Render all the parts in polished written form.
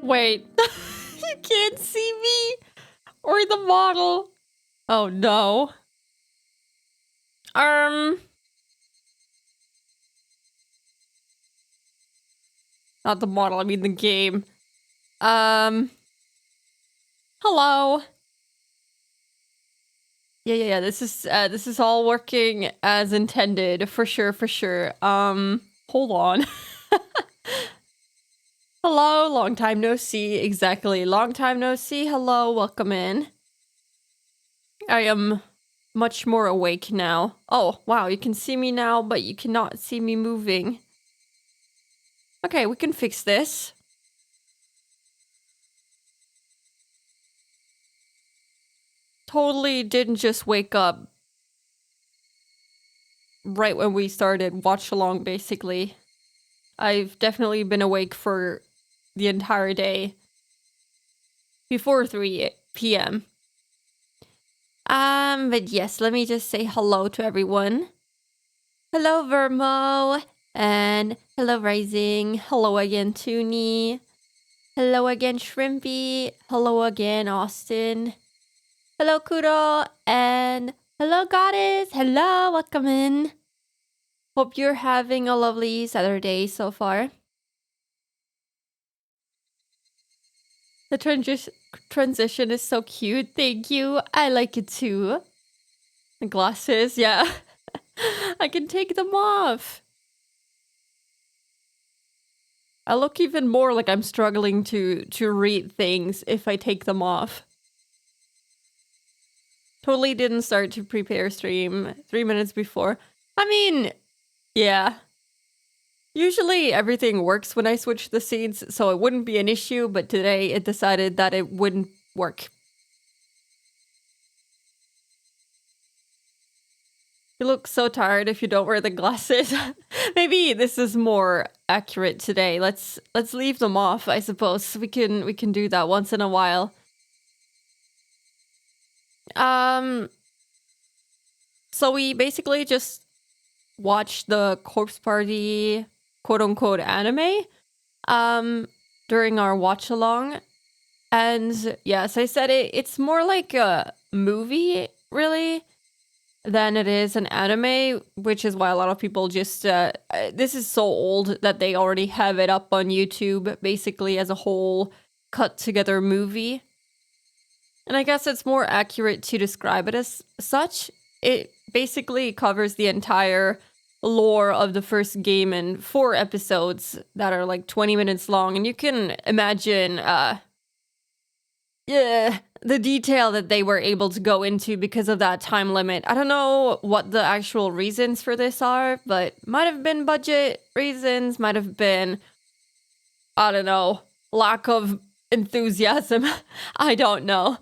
Wait. You can't see me or the model. Oh no. Not the model, I mean the game. Hello. Yeah, this is all working as intended, for sure. Hold on. Hello, long time no see, exactly. Long time no see, hello, welcome in. I am much more awake now. Oh, wow, you can see me now, but you cannot see me moving. Okay, we can fix this. Totally didn't just wake up right when we started watch along, basically. I've definitely been awake for the entire day. Before 3 p.m. But yes, let me just say hello to everyone. Hello, Vermo. And hello, Rising. Hello again, Toonie. Hello again, Shrimpy. Hello again, Austin. Hello, Kudo. And hello, Goddess. Hello, welcome in. Hope you're having a lovely Saturday so far. The transition is so cute. Thank you. I like it too. The glasses, yeah. I can take them off. I look even more like I'm struggling to read things if I take them off. Totally didn't start to prepare stream 3 minutes before. I mean, yeah. Usually everything works when I switch the scenes, so it wouldn't be an issue, but today it decided that it wouldn't work. You look so tired if you don't wear the glasses. Maybe this is more accurate today. Let's leave them off, I suppose. We can do that once in a while. So we basically just watched the Corpse Party quote-unquote anime during our watch along. And yes, I said it's more like a movie, really, than it is an anime, which is why a lot of people just this is so old that they already have it up on YouTube basically as a whole cut together movie. And I guess it's more accurate to describe it as such. It basically covers the entire lore of the first game in 4 episodes that are like 20 minutes long, and you can imagine the detail that they were able to go into because of that time limit. I don't know what the actual reasons for this are, but might have been budget reasons, might have been, I don't know, lack of enthusiasm. I don't know.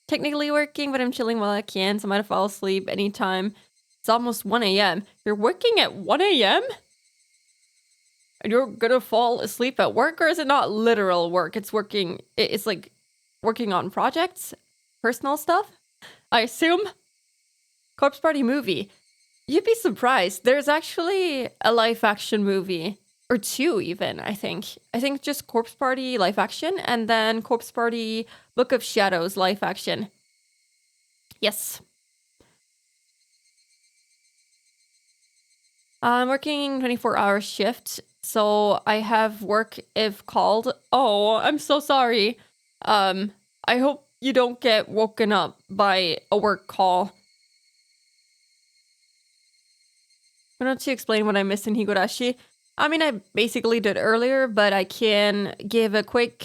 Technically working, but I'm chilling while I can, so I might have fall asleep anytime. It's almost 1 a.m. You're working at 1 a.m.? And you're gonna fall asleep at work, or is it not literal work? It's working, it's like working on projects, personal stuff, I assume. Corpse Party movie. You'd be surprised. There's actually a live action movie, or 2 even, I think. I think just Corpse Party live action, and then Corpse Party Book of Shadows live action. Yes. I'm working 24-hour shift, so I have work if called. Oh, I'm so sorry. I hope you don't get woken up by a work call. I want to explain what I missed in Higurashi. I mean, I basically did earlier, but I can give a quick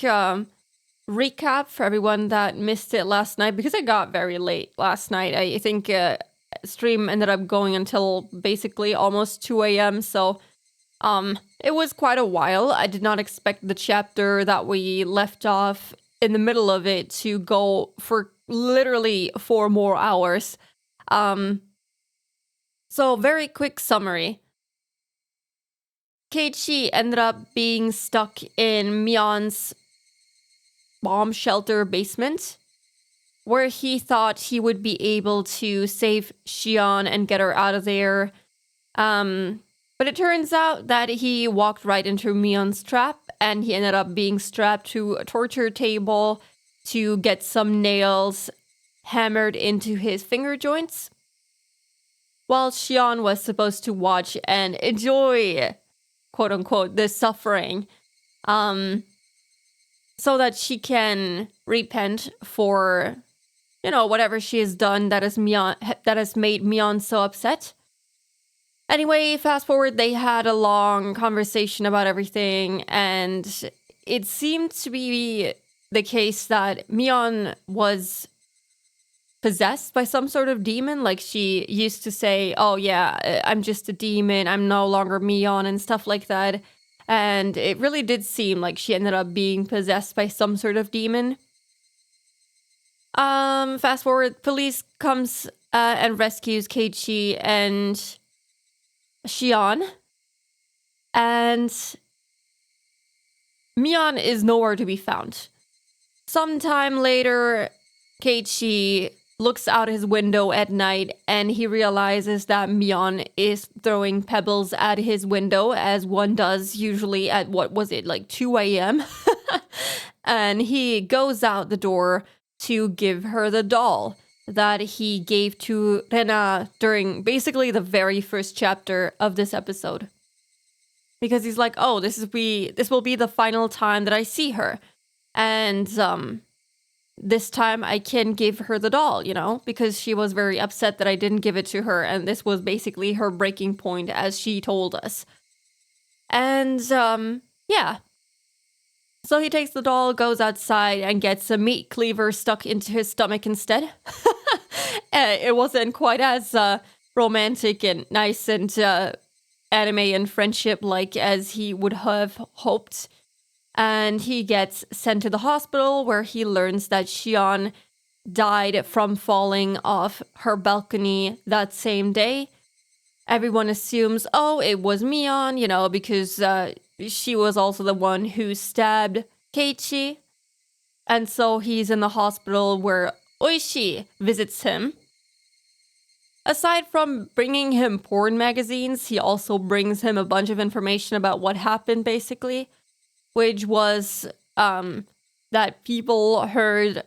recap for everyone that missed it last night, because it got very late last night. I think stream ended up going until basically almost 2 a.m. So it was quite a while. I did not expect the chapter that we left off in the middle of it to go for literally 4 more hours. So very quick summary. Keiichi ended up being stuck in Mion's bomb shelter basement, where he thought he would be able to save Shion and get her out of there. But it turns out that he walked right into Mion's trap and he ended up being strapped to a torture table to get some nails hammered into his finger joints, while Xion was supposed to watch and enjoy, quote unquote, this suffering, so that she can repent for, whatever she has done that has made Mion so upset. Anyway, fast forward, they had a long conversation about everything, and it seemed to be the case that Mion was possessed by some sort of demon. Like, she used to say, oh yeah, I'm just a demon, I'm no longer Mion, and stuff like that. And it really did seem like she ended up being possessed by some sort of demon. Fast forward, police comes and rescues Keiichi and Xion. And Mion is nowhere to be found. Sometime later, Keiichi looks out his window at night and he realizes that Mion is throwing pebbles at his window, as one does usually at, 2 a.m.? And he goes out the door to give her the doll that he gave to Rena during basically the very first chapter of this episode. Because he's like, oh, this will be the final time that I see her. And this time I can give her the doll, because she was very upset that I didn't give it to her, and this was basically her breaking point, as she told us. And, yeah. So he takes the doll, goes outside, and gets a meat cleaver stuck into his stomach instead. It wasn't quite as romantic and nice and anime and friendship-like as he would have hoped. And he gets sent to the hospital, where he learns that Xion died from falling off her balcony that same day. Everyone assumes, oh, it was Mion, because she was also the one who stabbed Keiichi. And so he's in the hospital where Oishi visits him. Aside from bringing him porn magazines, he also brings him a bunch of information about what happened, basically. Which was that people heard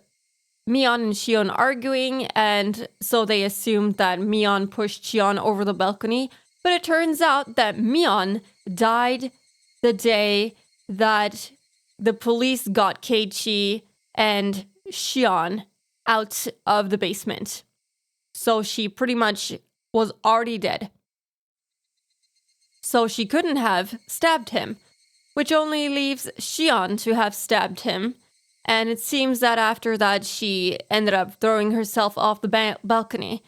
Mion and Xion arguing, and so they assumed that Mion pushed Xion over the balcony. But it turns out that Mion died the day that the police got Keiichi and Xion out of the basement. So she pretty much was already dead. So she couldn't have stabbed him, which only leaves Xion to have stabbed him. And it seems that after that, she ended up throwing herself off the balcony.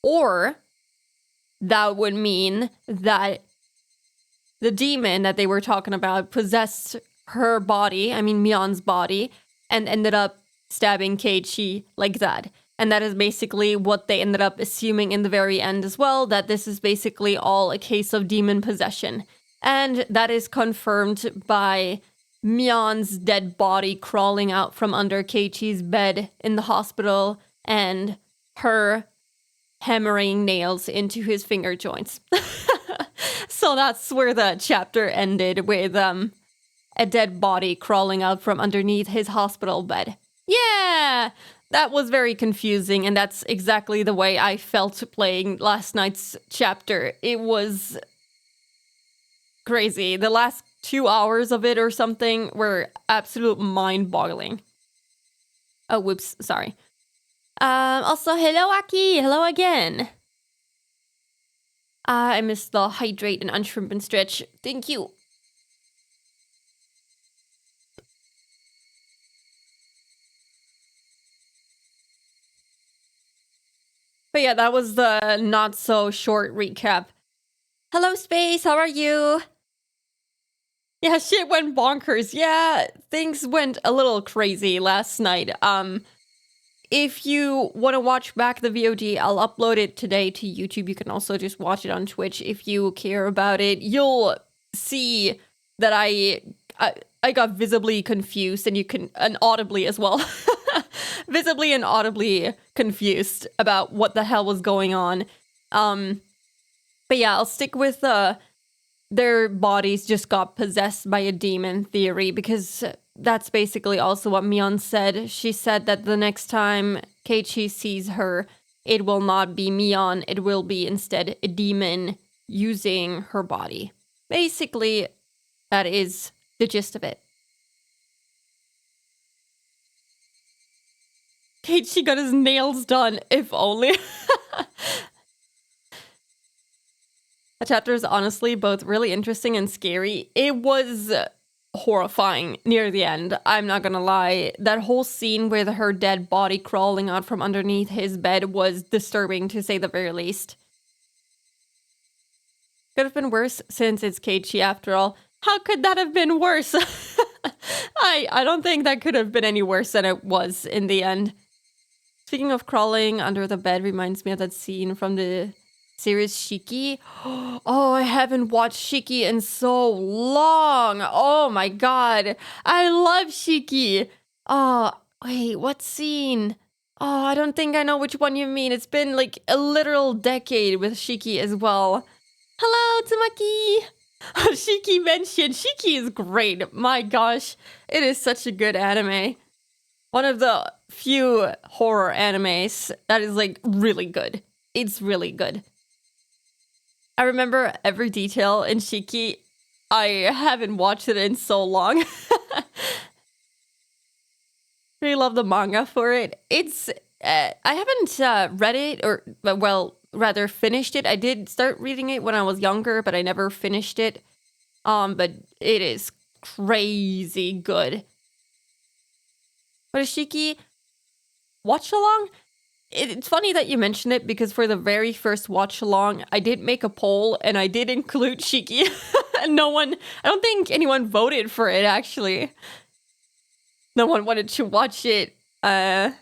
Or that would mean that the demon that they were talking about possessed her body, Mion's body, and ended up stabbing Keiichi like that. And that is basically what they ended up assuming in the very end as well, that this is basically all a case of demon possession. And that is confirmed by Mion's dead body crawling out from under Keiichi's bed in the hospital and her hammering nails into his finger joints. So that's where the chapter ended, with a dead body crawling out from underneath his hospital bed. Yeah! That was very confusing, and that's exactly the way I felt playing last night's chapter. It was crazy. The last 2 hours of it or something were absolute mind-boggling. Oh, whoops, sorry. Also, hello, Aki. Hello again. I missed the hydrate and unshrimp and stretch. Thank you. But yeah, that was the not-so-short recap. Hello, Space. How are you? Yeah, shit went bonkers. Yeah, things went a little crazy last night. If you want to watch back the VOD, I'll upload it today to YouTube. You can also just watch it on Twitch if you care about it. You'll see that I got visibly confused, and audibly as well. Visibly and audibly confused about what the hell was going on. But yeah, I'll stick with the their bodies just got possessed by a demon theory, because that's basically also what Mion said. She said that the next time Keiichi sees her, it will not be Mion, it will be instead a demon using her body. Basically, that is the gist of it. Keiichi got his nails done, if only. The chapter is honestly both really interesting and scary. It was horrifying near the end, I'm not gonna lie. That whole scene with her dead body crawling out from underneath his bed was disturbing, to say the very least. Could have been worse since it's Keiichi after all. How could that have been worse? I don't think that could have been any worse than it was in the end. Speaking of crawling under the bed, reminds me of that scene from the series Shiki. Oh, I haven't watched Shiki in so long. Oh my god. I love Shiki. Oh, wait, what scene? Oh, I don't think I know which one you mean. It's been like a literal decade with Shiki as well. Hello, Tamaki. Shiki mentioned. Shiki is great. My gosh, it is such a good anime. One of the few horror animes that is like really good. It's really good. I remember every detail in Shiki. I haven't watched it in so long. Really love the manga for it. It's I haven't read it, or well, rather finished it. I did start reading it when I was younger, but I never finished it. But it is crazy good. But a Shiki watch along? It's funny that you mentioned it, because for the very first watch along, I did make a poll and I did include Shiki. No one, I don't think anyone voted for it actually. No one wanted to watch it. But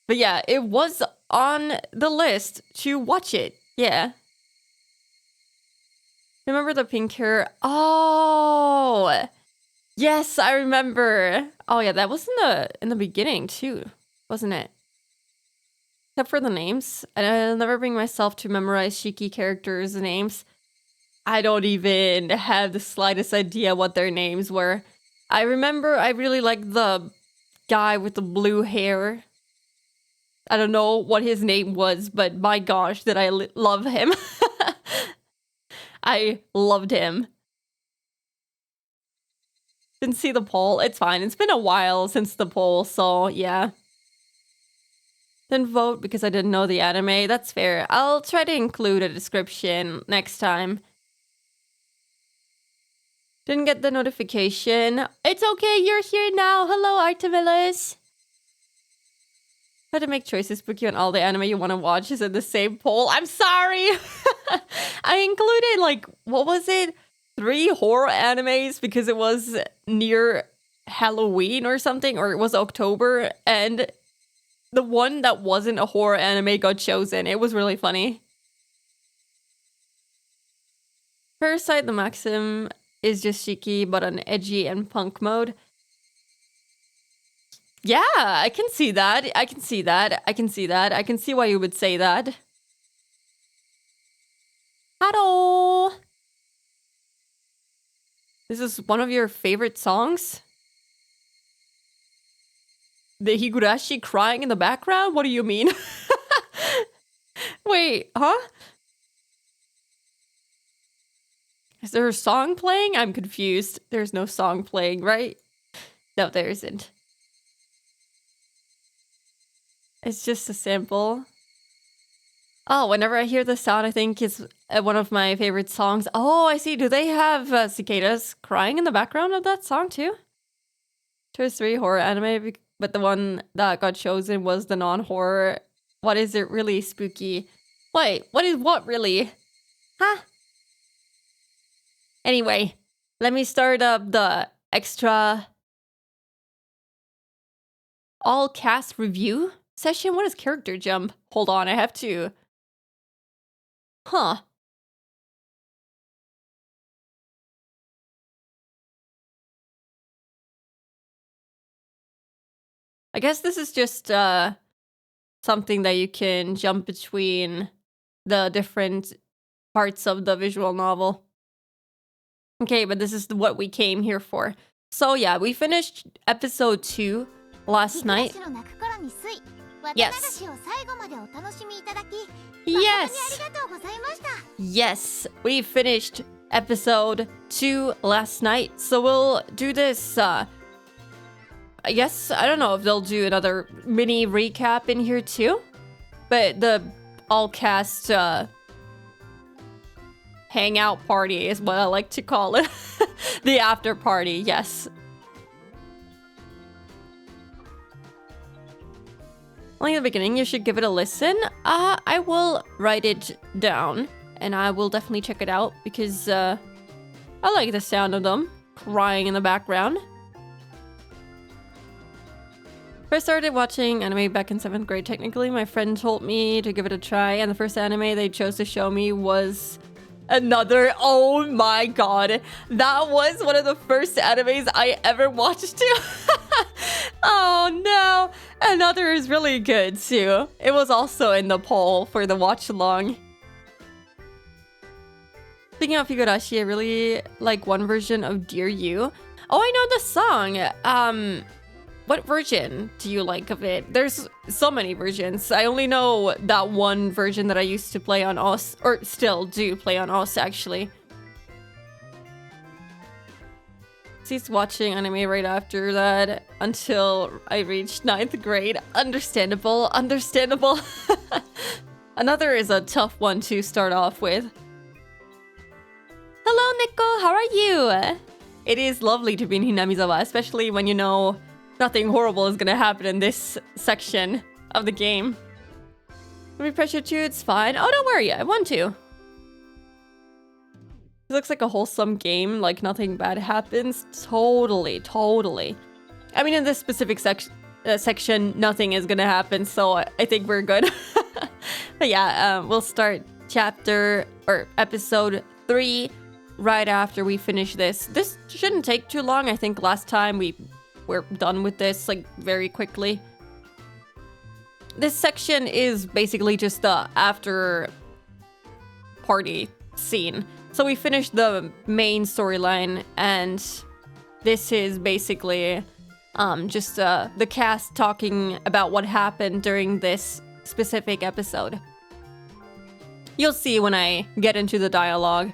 yeah, it was on the list to watch it. Yeah. Remember the pink hair? Oh, yes, I remember. Oh yeah, that was in the beginning too, wasn't it? Except for the names. I'll never bring myself to memorize Shiki characters' names. I don't even have the slightest idea what their names were. I remember I really liked the guy with the blue hair. I don't know what his name was, but my gosh, did I love him. I loved him. Didn't see the poll. It's fine. It's been a while since the poll, so yeah. Didn't vote because I didn't know the anime. That's fair. I'll try to include a description next time. Didn't get the notification. It's okay, you're here now. Hello, Artemis. Try to make choices, book you on all the anime you want to watch is in the same poll. I'm sorry. I included, like, what was it? 3 horror animes because it was near Halloween or something, or it was October, and the one that wasn't a horror anime got chosen. It was really funny. Parasite the Maxim is just Shiki, but on edgy and punk mode. Yeah, I can see that. I can see that. I can see that. I can see why you would say that. Hello! This is one of your favorite songs? The Higurashi crying in the background? What do you mean? Wait, huh? Is there a song playing? I'm confused. There's no song playing, right? No, there isn't. It's just a sample. Oh, whenever I hear the sound, I think it's one of my favorite songs. Oh, I see. Do they have cicadas crying in the background of that song too? Choice 3 horror anime, but the one that got chosen was the non-horror. What is it really spooky? Wait, what is what really? Huh? Anyway, let me start up the extra all cast review session. What is character jump? Hold on, I have to. Huh. I guess this is just something that you can jump between the different parts of the visual novel. Okay, but this is what we came here for. So yeah, we finished episode 2 last night. Yes. Yes. Yes, we finished episode 2 last night. So we'll do this, I guess, I don't know if they'll do another mini recap in here too. But the all-cast, hangout party is what I like to call it. The after party, yes. Only the beginning, you should give it a listen. I will write it down, and I will definitely check it out, because I like the sound of them crying in the background. First started watching anime back in 7th grade. Technically, my friend told me to give it a try, and the first anime they chose to show me was another. Oh my god, that was one of the first animes I ever watched too. Oh no, another is really good too. It was also in the poll for the watch along. Speaking of Higurashi, I really like one version of Dear You. Oh, I know the song. What version do you like of it? There's so many versions. I only know that one version that I used to play on OS, or still do play on OS actually. Ceased watching anime right after that until I reached 9th grade. Understandable, understandable. Another is a tough one to start off with. Hello, Neko, how are you? It is lovely to be in Hinamizawa, especially when you know nothing horrible is gonna happen in this section of the game. Can we pressure too? It's fine. Oh, don't worry, I want to. It looks like a wholesome game, like nothing bad happens. Totally, totally. I mean, in this specific section, nothing is gonna happen, so I think we're good. But yeah, we'll start episode 3 right after we finish this. This shouldn't take too long. I think last time we're done with this like very quickly. This section is basically just the after party scene. So we finished the main storyline, and this is basically just the cast talking about what happened during this specific episode. You'll see when I get into the dialogue.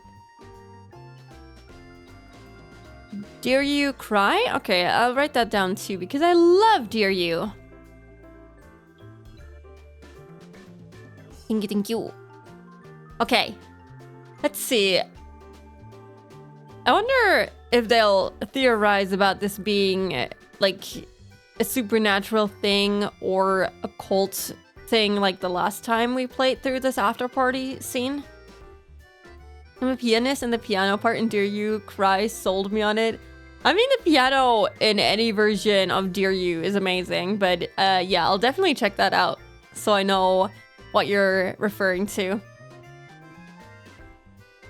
Dear You Cry? Okay, I'll write that down too, because I love Dear You. Thank you. Okay, let's see. I wonder if they'll theorize about this being like a supernatural thing or a cult thing like the last time we played through this after party scene. I'm a pianist, and the piano part in Dear You Cry sold me on it. I mean, the piano in any version of Dear You is amazing, but yeah, I'll definitely check that out so I know what you're referring to.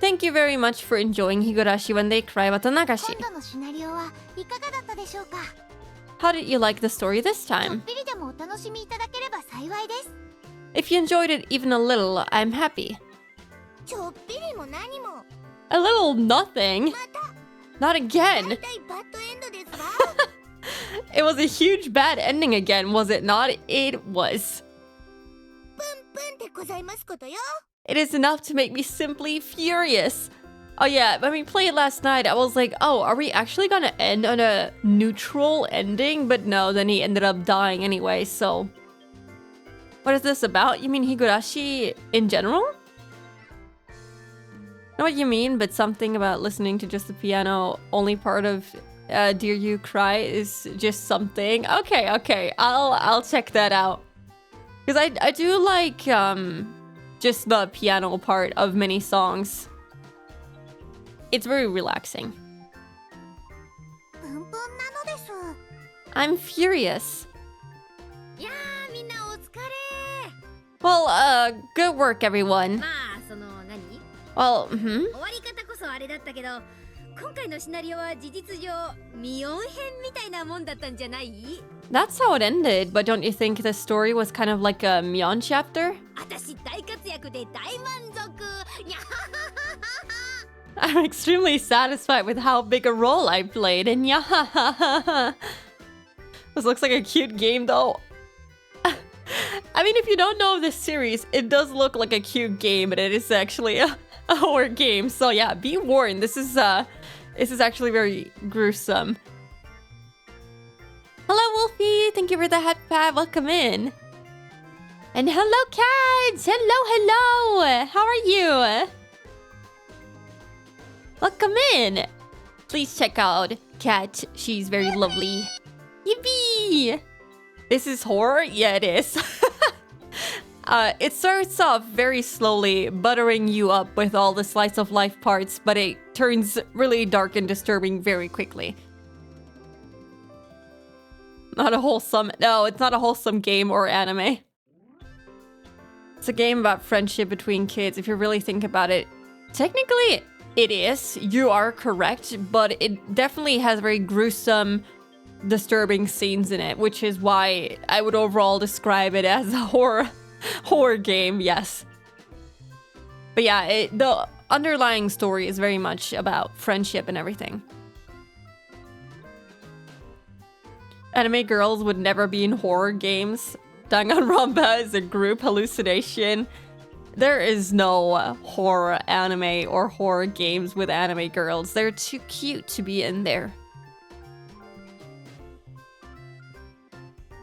Thank you very much for enjoying Higurashi When They Cry Watanagashi. How did you like the story this time? If you enjoyed it even a little, I'm happy. A little nothing? Not again. It was a huge bad ending again, was it not? It was. It is enough to make me simply furious. Oh yeah, when we played last night, I was like, oh, are we actually gonna end on a neutral ending? But no, then he ended up dying anyway, so... What is this about? You mean Higurashi in general? I know what you mean, but something about listening to just the piano, only part of Dear You Cry is just something. Okay, I'll check that out. Because I do like just the piano part of many songs. It's very relaxing. I'm furious. Well, good work, everyone. Well, That's how it ended, but don't you think the story was kind of like a Myeon chapter? I'm extremely satisfied with how big a role I played, and yeah. This looks like a cute game, though. I mean, if you don't know this series, it does look like a cute game, but it is actually a horror game. So yeah, be warned. This is actually very gruesome. Hello, Wolfie. Thank you for the head pat. Welcome in. And hello, Cats. Hello. How are you? Welcome in. Please check out Cat. She's very lovely. Yippee! This is horror? Yeah, it is. It starts off very slowly, buttering you up with all the slice of life parts, but it turns really dark and disturbing very quickly. Not a wholesome... No, it's not a wholesome game or anime. It's a game about friendship between kids, if you really think about it. Technically, it is. You are correct, but it definitely has very gruesome, disturbing scenes in it, which is why I would overall describe it as a horror game, yes. But yeah, the underlying story is very much about friendship and everything. Anime girls would never be in horror games. Danganronpa is a group hallucination. There is no horror anime or horror games with anime girls. They're too cute to be in there.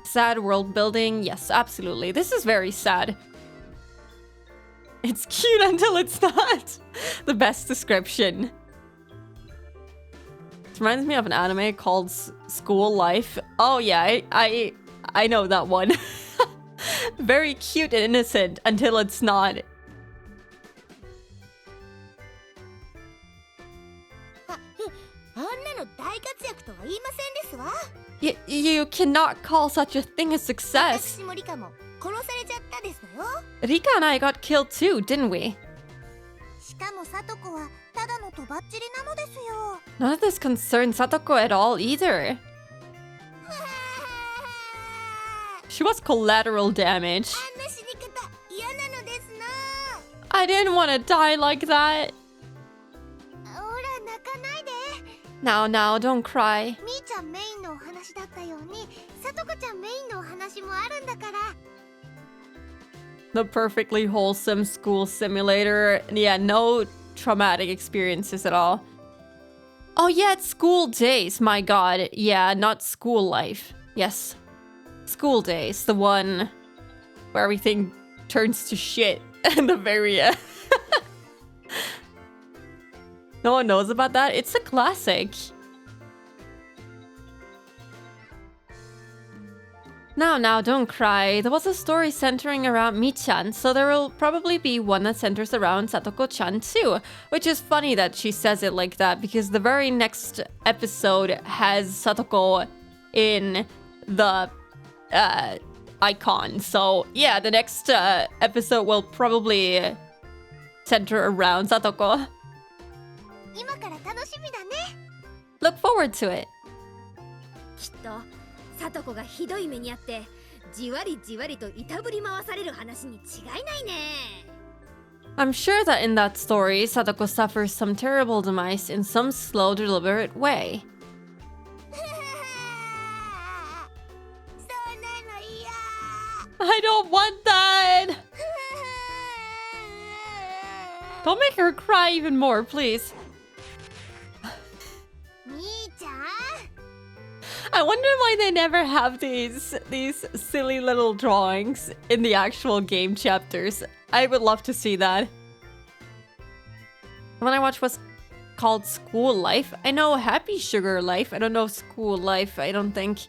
Sad world building. Yes, absolutely. This is very sad. It's cute until it's not. The best description. It reminds me of an anime called School Life. Oh yeah, I know that one. Very cute and innocent until it's not. You cannot call such a thing a success. Rika and I got killed too, didn't we? None of this concerns Satoko at all either. She was collateral damage. I didn't want to die like that. Now, don't cry. The perfectly wholesome school simulator. Yeah, no traumatic experiences at all. Oh yeah, it's school days, my god. Yeah, not school life. Yes. School days, the one where everything turns to shit in the very end. No one knows about that? It's a classic. Now, don't cry. There was a story centering around Mi-chan, so there will probably be one that centers around Satoko-chan too. Which is funny that she says it like that, because the very next episode has Satoko in the icon. So yeah, the next episode will probably center around Satoko. Look forward to it. I'm sure that in that story, Satoko suffers some terrible demise in some slow, deliberate way. I don't want that! Don't make her cry even more, please. I wonder why they never have these silly little drawings in the actual game chapters. I would love to see that. When I watched what's called School Life, I know Happy Sugar Life. I don't know School Life, I don't think.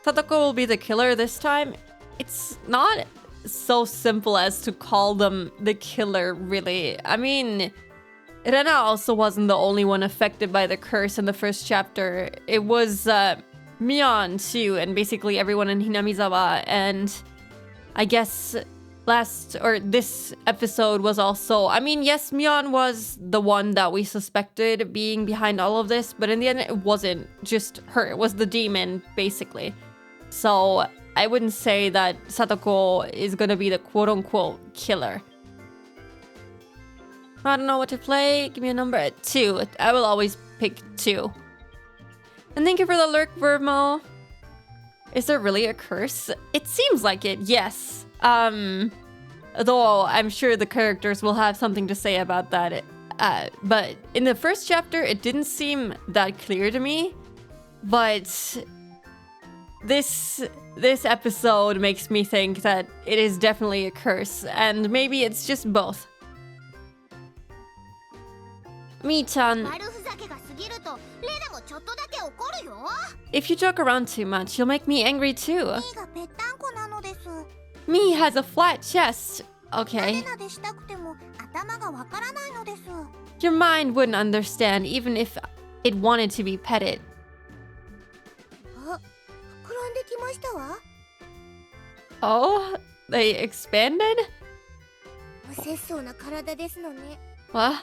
Satoko will be the killer this time. It's not so simple as to call them the killer, really. I mean, Rena also wasn't the only one affected by the curse in the first chapter. It was Mion too, and basically everyone in Hinamizawa. And I guess this episode was also... I mean, yes, Mion was the one that we suspected being behind all of this, but in the end, it wasn't just her. It was the demon, basically. So I wouldn't say that Satoko is gonna be the quote-unquote killer. I don't know what to play. Give me a number at 2. I will always pick 2. And thank you for the lurk, Vermo. Is there really a curse? It seems like it, yes. Though I'm sure the characters will have something to say about that. But in the first chapter, it didn't seem that clear to me. But this episode makes me think that it is definitely a curse. And maybe it's just both. Mi-chan, if you joke around too much, you'll make me angry too. Mi has a flat chest. Okay. Your mind wouldn't understand even if it wanted to be petted. Oh, they expanded? What?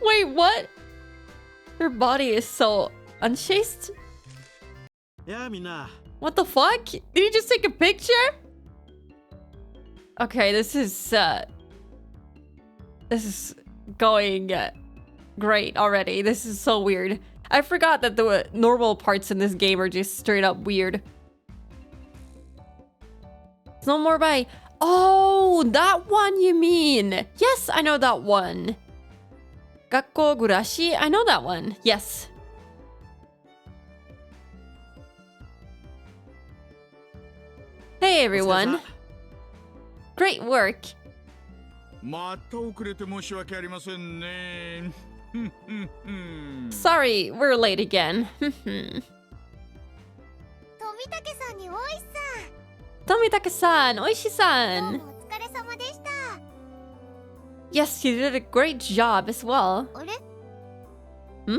Wait, what? Her body is so unchaste? What the fuck? Did he just take a picture? Okay, this is going great already. This is so weird. I forgot that the normal parts in this game are just straight up weird. It's no more by... Oh, that one you mean. Yes, I know that one. Higurashi, I know that one. Yes. Hey everyone. Great work. Sorry, we're late again. Tomitake-san, Oishi-san. Yes, you did a great job as well. Hmm?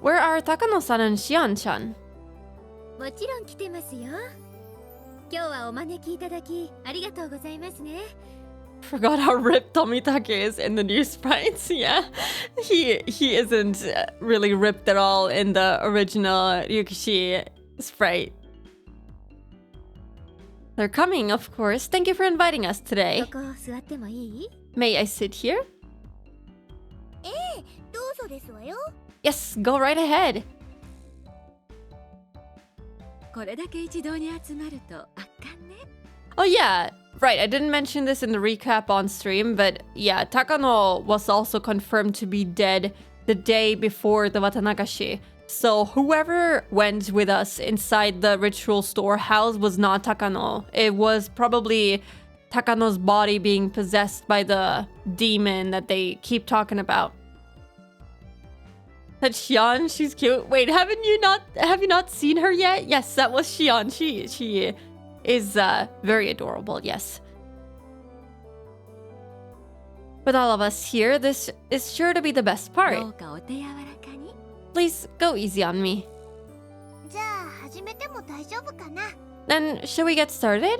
Where are Takano-san and Shion-chan? Forgot how ripped Tomitake is in the new sprites. Yeah, he isn't really ripped at all in the original Ryukishi sprite. They're coming, of course. Thank you for inviting us today. May I sit here? Yes, go right ahead. Oh yeah, right, I didn't mention this in the recap on stream, but yeah, Takano was also confirmed to be dead the day before the Watanagashi. So whoever went with us inside the ritual storehouse was not Takano. It was probably Takano's body being possessed by the demon that they keep talking about. That's Shion, she's cute. Wait, have you not seen her yet? Yes, that was Shion. She is very adorable, yes. With all of us here, this is sure to be the best part. Please go easy on me. Then, should we get started?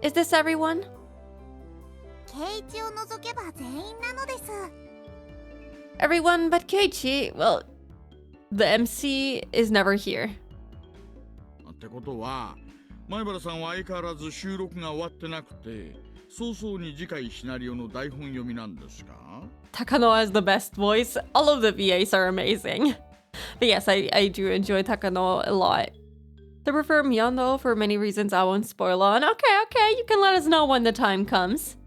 Is this everyone? Everyone but Keiichi. Well, the MC is never here. Takano has the best voice. All of the VAs are amazing. But yes, I do enjoy Takano a lot. I prefer Mion though, for many reasons I won't spoil on. Okay, you can let us know when the time comes.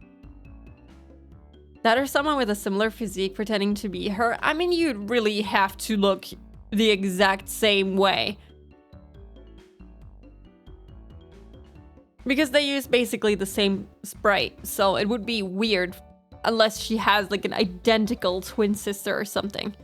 That or someone with a similar physique pretending to be her. I mean, you'd really have to look the exact same way. Because they use basically the same sprite, so it would be weird unless she has like an identical twin sister or something.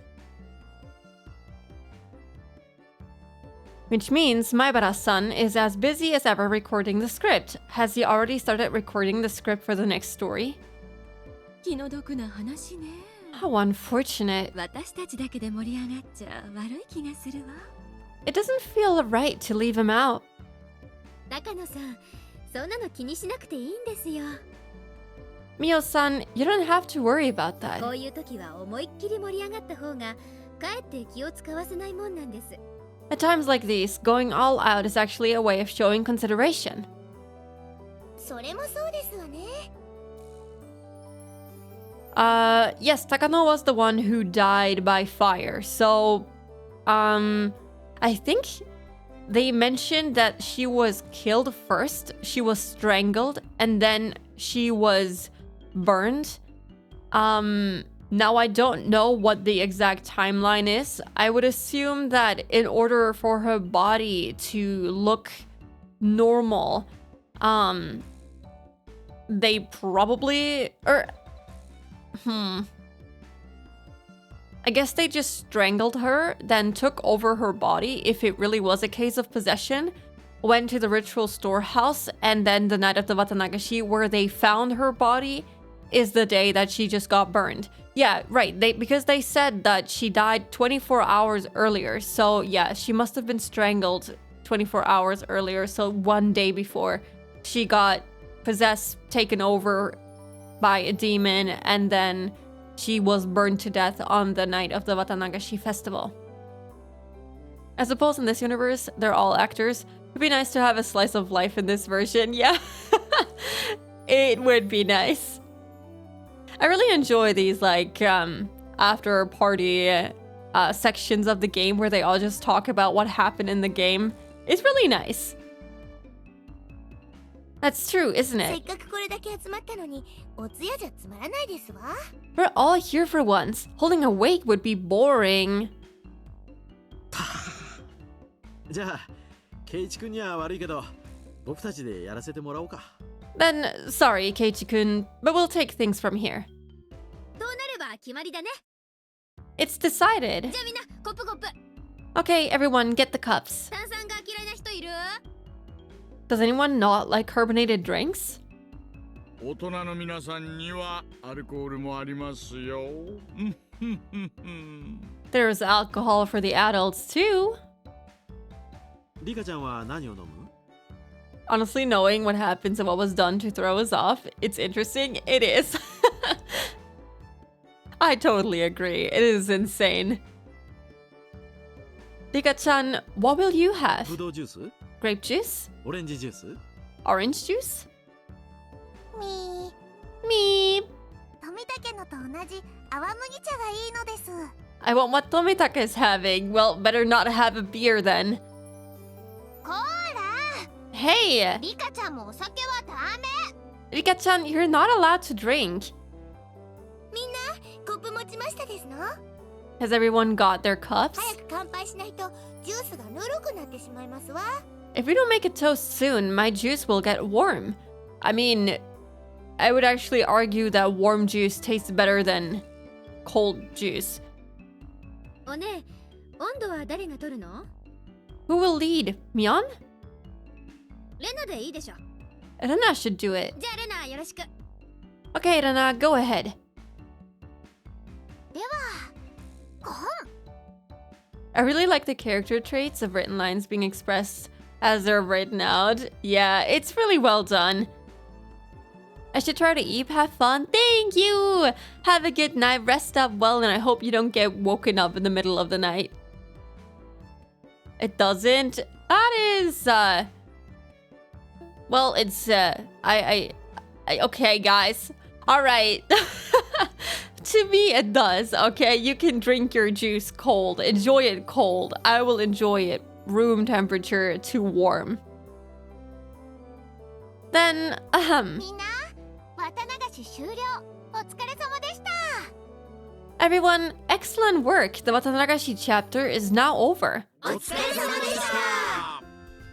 Which means Maibara-san is as busy as ever recording the script. Has he already started recording the script for the next story? How unfortunate. It doesn't feel right to leave him out. Mio-san, you don't have to worry about that. At times like these, going all out is actually a way of showing consideration. Yes, Takano was the one who died by fire. So, I think they mentioned that she was killed first, she was strangled, and then she was burned. Now I don't know what the exact timeline is. I would assume that in order for her body to look normal, they probably, I guess they just strangled her, then took over her body if it really was a case of possession, went to the ritual storehouse, and then the night of the Watanagashi where they found her body is the day that she just got burned. Yeah, right, because they said that she died 24 hours earlier, so yeah, she must have been strangled 24 hours earlier, so one day before she got possessed, taken over by a demon, and then she was burned to death on the night of the Watanagashi festival. I suppose in this universe, they're all actors. It'd be nice to have a slice of life in this version, yeah. It would be nice. I really enjoy these, like, after party sections of the game where they all just talk about what happened in the game. It's really nice. That's true, isn't it? We're all here for once. Holding a wake would be boring. Then, sorry, Keiichi-kun, but we'll take things from here. It's decided. Okay, everyone, get the cups. Does anyone not like carbonated drinks? There's alcohol for the adults, too. Honestly, knowing what happens and what was done to throw us off, it's interesting. It is. I totally agree. It is insane. Rika-chan, what will you have? Grape juice? Orange juice? Me. I want what Tomitaka is having. Well, better not have a beer then. Hey! Rika-chan, you're not allowed to drink. Has everyone got their cups? If we don't make a toast soon, my juice will get warm. I mean, I would actually argue that warm juice tastes better than cold juice. Who will lead? Mion? Rena should do it. Okay, Rena, go ahead. I really like the character traits of written lines being expressed as they're written out. Yeah, it's really well done. I should try to eat, have fun. Thank you! Have a good night, rest up well, and I hope you don't get woken up in the middle of the night. It doesn't? That is, well, it's, okay, guys. Alright. To me, it does, okay? You can drink your juice cold. Enjoy it cold. I will enjoy it room temperature to warm. Then, everyone, excellent work. The Watanagashi chapter is now over.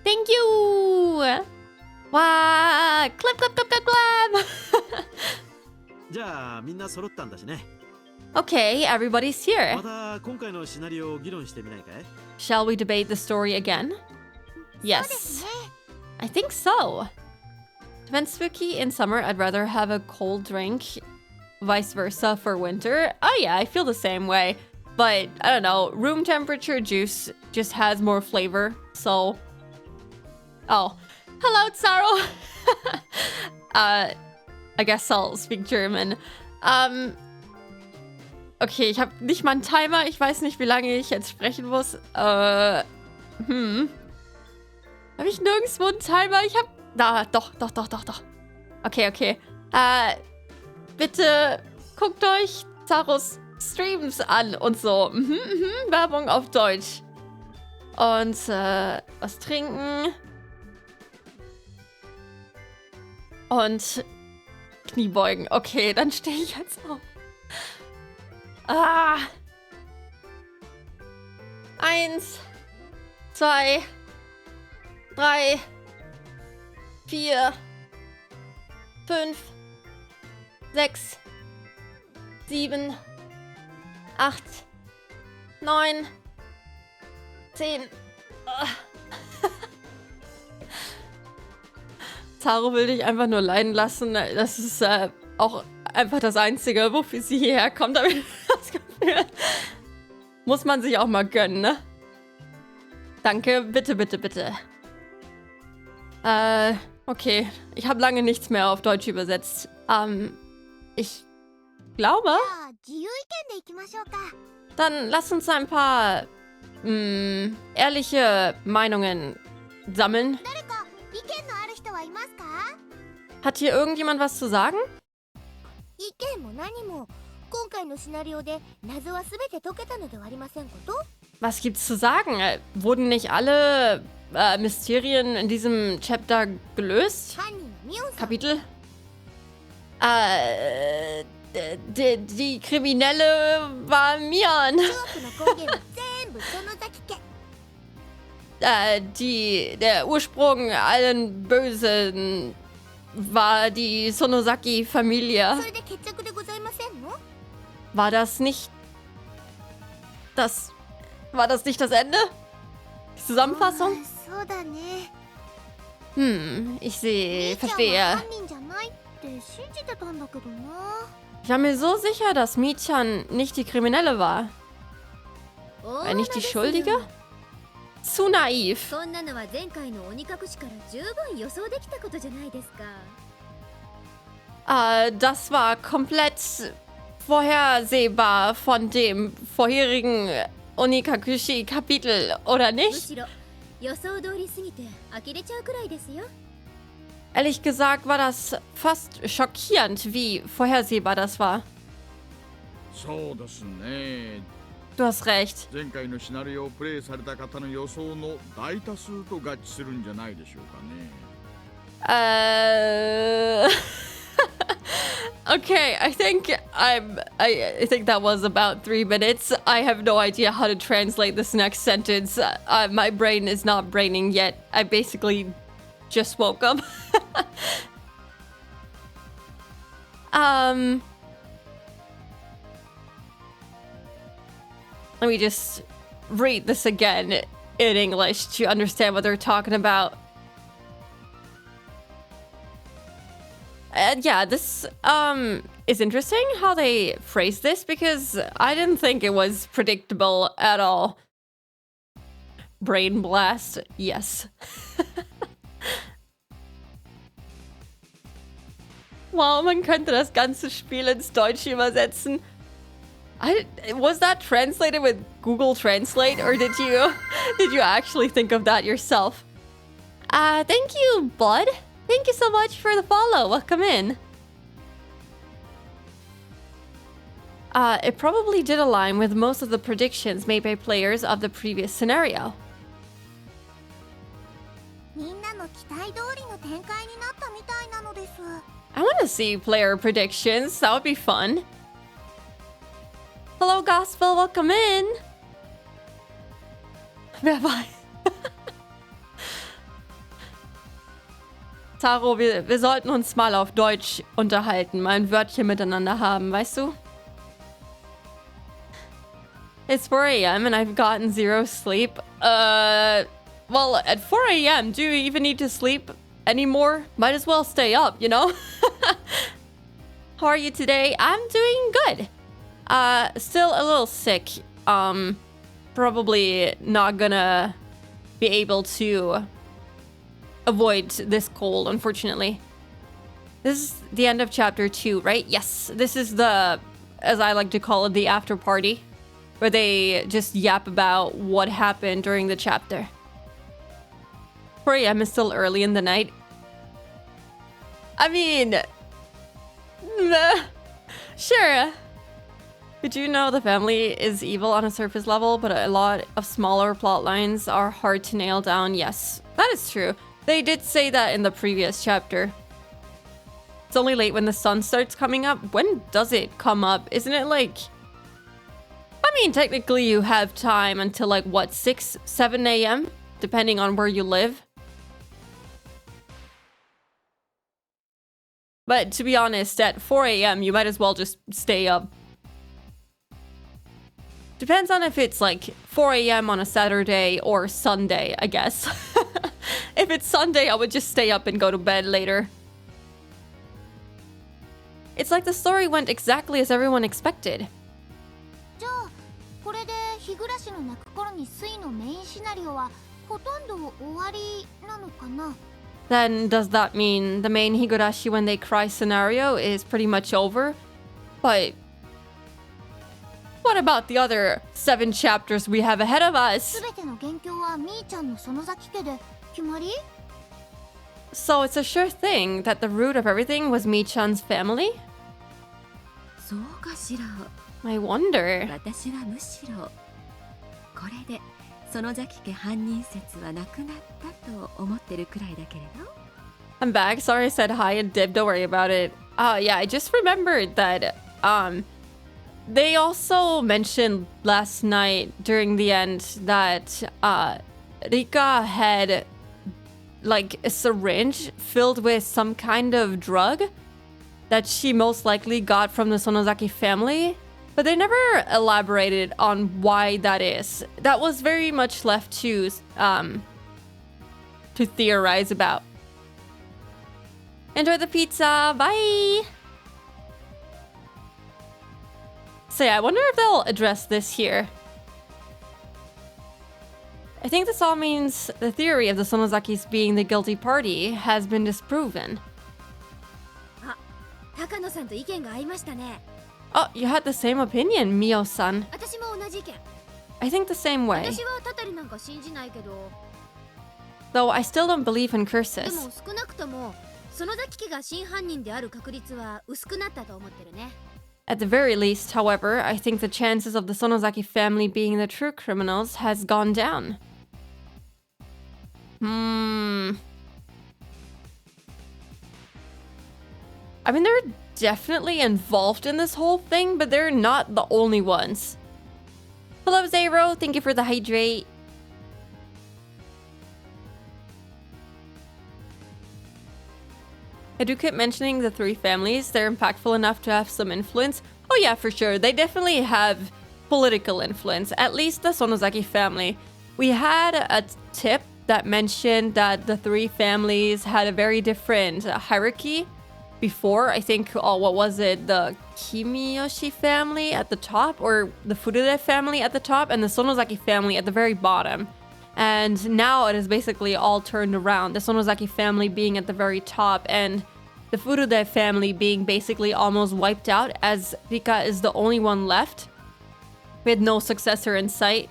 Thank you! Wow! Clap, clap, clap, clap, clap! Okay, everybody's here. Shall we debate the story again? Yes. I think so. To prevent spooky in summer, I'd rather have a cold drink. Vice versa for winter. Oh yeah, I feel the same way. But, I don't know, room temperature juice just has more flavor, so... Oh. Hello, Tsaro! I guess I'll speak German. Okay, ich habe nicht mal einen Timer. Ich weiß nicht, wie lange ich jetzt sprechen muss. Habe ich nirgendwo einen Timer? Ich habe... Da, doch. Okay, okay. Bitte guckt euch Taros Streams an und so. Werbung auf Deutsch. Und was trinken. Und Kniebeugen. Okay, dann stehe ich jetzt auf. 1, 2, 3, 4, 5, 6, 7, 8, 9, 10. Taro will dich einfach nur leiden lassen. Das ist auch einfach das Einzige, wofür sie hierher kommt. Aber das Gefühl, muss man sich auch mal gönnen, ne? Danke, bitte, bitte, bitte. Okay. Ich habe lange nichts mehr auf Deutsch übersetzt. Ich glaube... Dann lass uns ein paar ehrliche Meinungen sammeln. Hat hier irgendjemand was zu sagen? Was gibt's zu sagen? Wurden nicht alle Mysterien in diesem Chapter gelöst? Kapitel? Die Kriminelle war Mian. Der Ursprung allen Bösen war die Sonosaki-Familie. War das nicht das Ende? Die Zusammenfassung? Ich verstehe. Ich war mir so sicher, dass Michan nicht die Kriminelle war. War nicht die Schuldige? Zu naiv. Das war komplett vorhersehbar von dem vorherigen Onikakushi-Kapitel, oder nicht? Ehrlich gesagt war das fast schockierend, wie vorhersehbar das war. Du hast recht. Okay, I think that was about 3 minutes. I have no idea how to translate this next sentence. My brain is not braining yet. I basically just woke up. Let me just read this again in English to understand what they're talking about. And yeah, this is interesting how they phrase this, because I didn't think it was predictable at all. Brain blast, yes. Wow, man könnte das ganze Spiel ins Deutsche übersetzen. Was that translated with Google Translate, or did you actually think of that yourself? Thank you, Bud. Thank you so much for the follow. Welcome in. It probably did align with most of the predictions made by players of the previous scenario. I want to see player predictions. That would be fun. Hello, Gospel. Welcome in. Wer weiß. Taro, wir sollten uns mal auf Deutsch unterhalten, mal ein Wörtchen miteinander haben, weißt du? It's 4 a.m. and I've gotten 0 sleep. Well, at 4 a.m., do you even need to sleep anymore? Might as well stay up, you know? How are you today? I'm doing good. Still a little sick. Probably not gonna be able to avoid this cold, unfortunately. This is the end of chapter 2, right? Yes, this is the, as I like to call it, the after party, where they just yap about what happened during the chapter. 4 a.m. is still early in the night. I mean, meh, sure. Did you know the family is evil on a surface level, but a lot of smaller plot lines are hard to nail down? Yes, that is true. They did say that in the previous chapter. It's only late when the sun starts coming up. When does it come up? Isn't it like... I mean, technically you have time until like, what, 6, 7 a.m.? Depending on where you live. But to be honest, at 4 a.m. you might as well just stay up. Depends on if it's like 4 a.m. on a Saturday or Sunday, I guess. If it's Sunday, I would just stay up and go to bed later. It's like the story went exactly as everyone expected. Then does that mean the main Higurashi when they cry scenario is pretty much over? But what about the other 7 chapters we have ahead of us? So it's a sure thing that the root of everything was Mi-chan's family? I wonder. I'm back. Sorry I said hi and dib. Don't worry about it. Yeah, I just remembered that they also mentioned last night during the end that Rika had like a syringe filled with some kind of drug that she most likely got from the Sonozaki family, but they never elaborated on why that is. That was very much left to theorize about. Enjoy the pizza. Bye. So yeah, I wonder if they'll address this here. I think this all means the theory of the Sonozakis being the guilty party has been disproven. Oh, you had the same opinion, Mio-san. I think the same way. Though I still don't believe in curses. At the very least, however, I think the chances of the Sonozaki family being the true criminals has gone down. I mean, they're definitely involved in this whole thing, but they're not the only ones. Hello, Zero. Thank you for the hydrate. I do keep mentioning the 3 families. They're impactful enough to have some influence. Oh yeah, for sure. They definitely have political influence. At least the Sonozaki family. We had a tip that mentioned that the 3 families had a very different hierarchy before. I think, what was it? The Kimiyoshi family at the top, or the Furude family at the top, and the Sonozaki family at the very bottom. And now it is basically all turned around. The Sonozaki family being at the very top and the Furude family being basically almost wiped out, as Rika is the only one left with no successor in sight.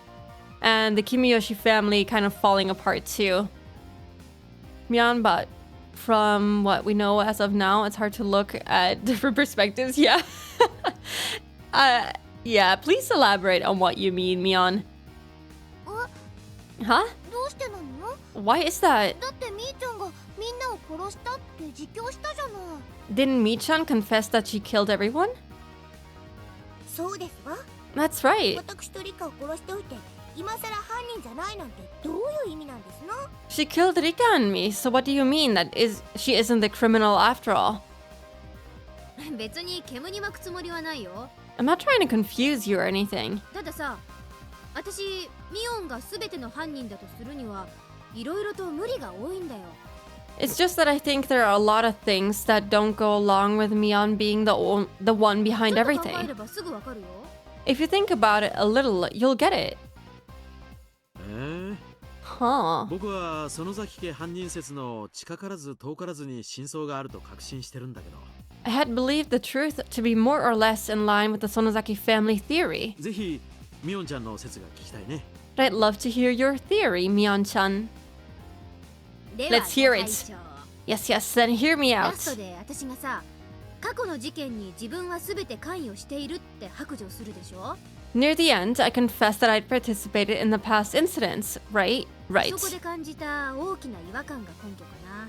And the Kimiyoshi family kind of falling apart too. Mian, but from what we know as of now, it's hard to look at different perspectives. Yeah. Yeah, please elaborate on what you mean, Mian. Huh? Why is that? Didn't Mi-chan confess that she killed everyone? That's right. She killed Rika and me, so what do you mean that she isn't the criminal after all? I'm not trying to confuse you or anything. It's just that I think there are a lot of things that don't go along with Mion being the one behind everything. If you think about it a little, you'll get it. Huh. I had believed the truth to be more or less in line with the Sonozaki family theory. But I'd love to hear your theory, Mion-chan. Let's hear it. Yes, yes, then hear me ラ out. ストで私がさ、過去の事件に自分は全て関与しているって白状するでしょ。 Near the end, I confessed that I'd participated in the past incidents, right? そこで Right. 感じた大きな違和感が根拠かな。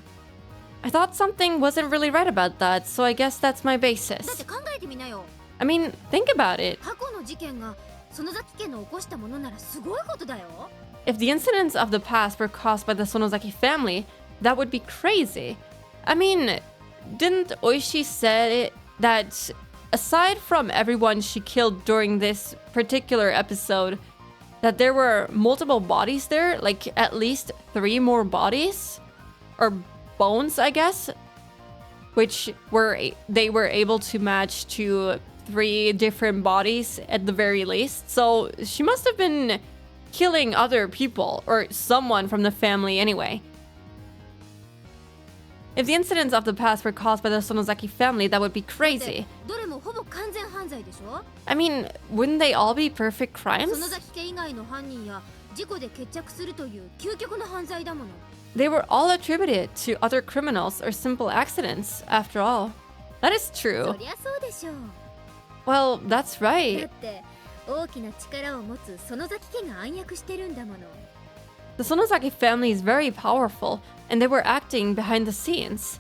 I thought something wasn't really right about that, so I guess that's my だって basis. 考えてみなよ。 I mean, think about it. 過去の事件が園崎家の起こしたものならすごいことだよ。 If the incidents of the past were caused by the Sonozaki family, that would be crazy. I mean, didn't Oishi say that aside from everyone she killed during this particular episode, that there were multiple bodies there, like at least 3 more bodies? Or bones, I guess? Which they were able to match to 3 different bodies at the very least. So she must have been killing other people, or someone from the family anyway. If the incidents of the past were caused by the Sonozaki family, that would be で crazy. どれもほぼ完全犯罪でしょ。 I mean, wouldn't they all be perfect 園 crimes? 崎家以外の犯人や事故で決着するという究極の犯罪だもの。 They were all attributed to other criminals or simple accidents, after all. That is そ true. りゃそうでしょう。 Well, that's だ right. って大きな力を持つ園崎家が暗躍してるんだもの。 The Sonozaki family is very powerful, and they were acting behind the scenes.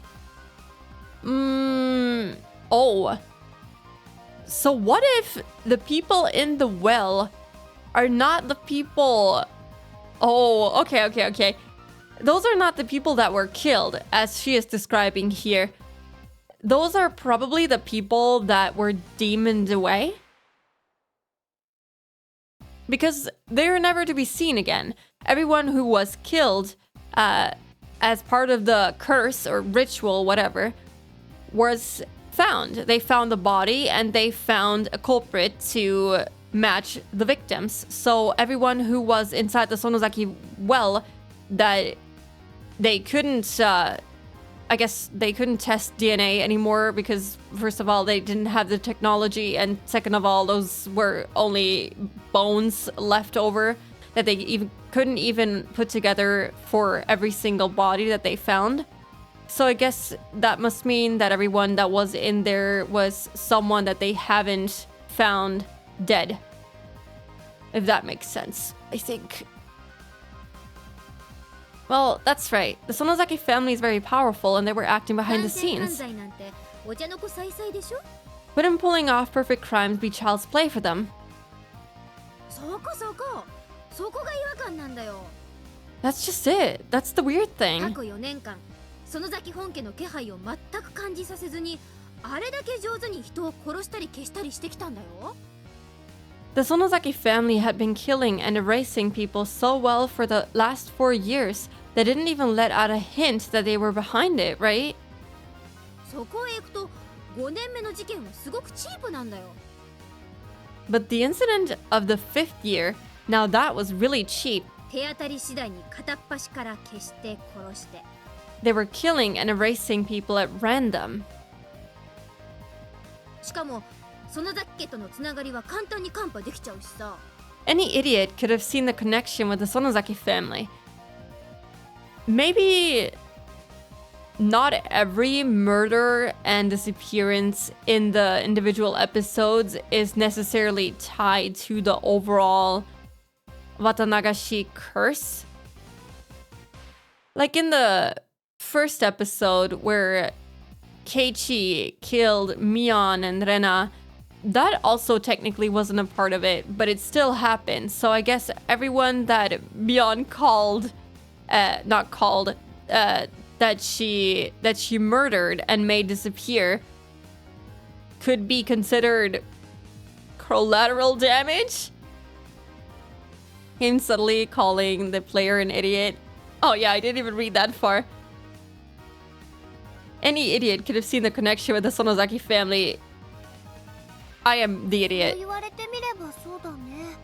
Oh. So what if the people in the well are not the people... Oh, okay. Those are not the people that were killed, as she is describing here. Those are probably the people that were demoned away. Because they were never to be seen again. Everyone who was killed as part of the curse or ritual, whatever, was found. They found the body and they found a culprit to match the victims. So everyone who was inside the Sonozaki well, that they couldn't, I guess they couldn't test DNA anymore because, first of all, they didn't have the technology, and second of all, those were only bones left over that they couldn't even put together for every single body that they found. So I guess that must mean that everyone that was in there was someone that they haven't found dead. If that makes sense, I think. Well, that's right. The Sonozaki family is very powerful and they were acting behind the 完全犯 scenes. 罪なんてお茶の子さいさいでしょ。 Wouldn't pulling off perfect crimes be child's play for them? そこが違和感なんだよ。 That's just it. That's the weird 過 thing. 去4年間園崎本家の気配を全く感じさせずにあれだけ上手に人を殺したり消したりしてきたんだよ。 The Sonozaki family had been killing and erasing people so well for the last 4 years, they didn't even let out a hint that they were behind it, right? そこへ行くと5年目の事件はすごくチープなんだよ。 But the incident of the 5th year, now that was really cheap. 手当たり次第に片っ端から消して殺して。 They were killing and erasing people at random. しかも園崎家とのつながりは簡単に看破できちゃうしさ。 Any idiot could have seen the connection with the Sonozaki family. Maybe not every murder and disappearance in the individual episodes is necessarily tied to the overall Watanagashi curse. Like in the first episode where Keiichi killed Mion and Rena, that also technically wasn't a part of it, but it still happened. So I guess everyone that Mion called, that she murdered and made disappear could be considered collateral damage. Him suddenly calling the player an idiot. Oh yeah, I didn't even read that far. Any idiot could have seen the connection with the Sonozaki family. I am the そう idiot. 言われてみればそうだね。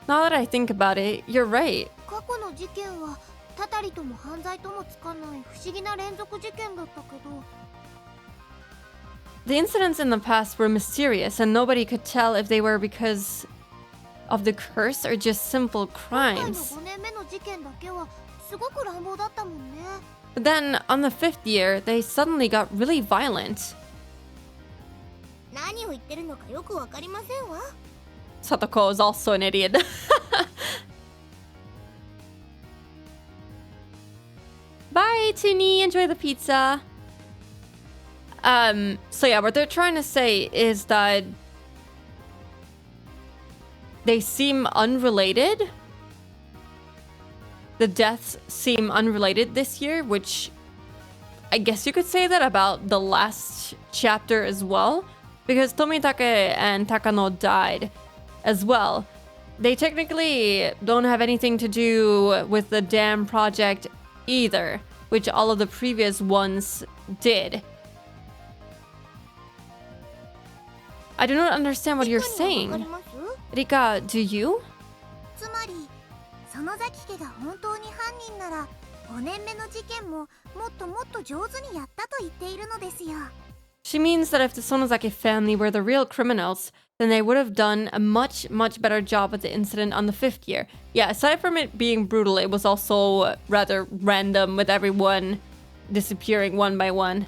Now that I think about it, you're right. 過去の事件はたたりとも犯罪ともつかない不思議な連続事件だったけど。 The incidents in the past were mysterious and nobody could tell if they were because of the curse or just simple 今回の crimes. 5年目の事件だけはすごく乱暴だったもんね。But then on the 5th year, they suddenly got really violent. 何を言ってるのかよくわかりませんわ。 Satoko is also an idiot. Bye, Tini. Enjoy the pizza. So yeah, what they're trying to say is that they seem unrelated. The deaths seem unrelated this year, which I guess you could say that about the last chapter as well, because Tomitake and Takano died as well. They technically don't have anything to do with the dam project either, which all of the previous ones did. I do not understand what you're saying. Rika, do you? つまり園崎家が本当に犯人なら5年目の事件ももっともっと上手にやったと言っているのですよ。 She means that if the Sonozaki family were the real criminals, then they would have done a much, much better job at the incident on the 5th year. Yeah, aside from it being brutal, it was also rather random with everyone disappearing one by one.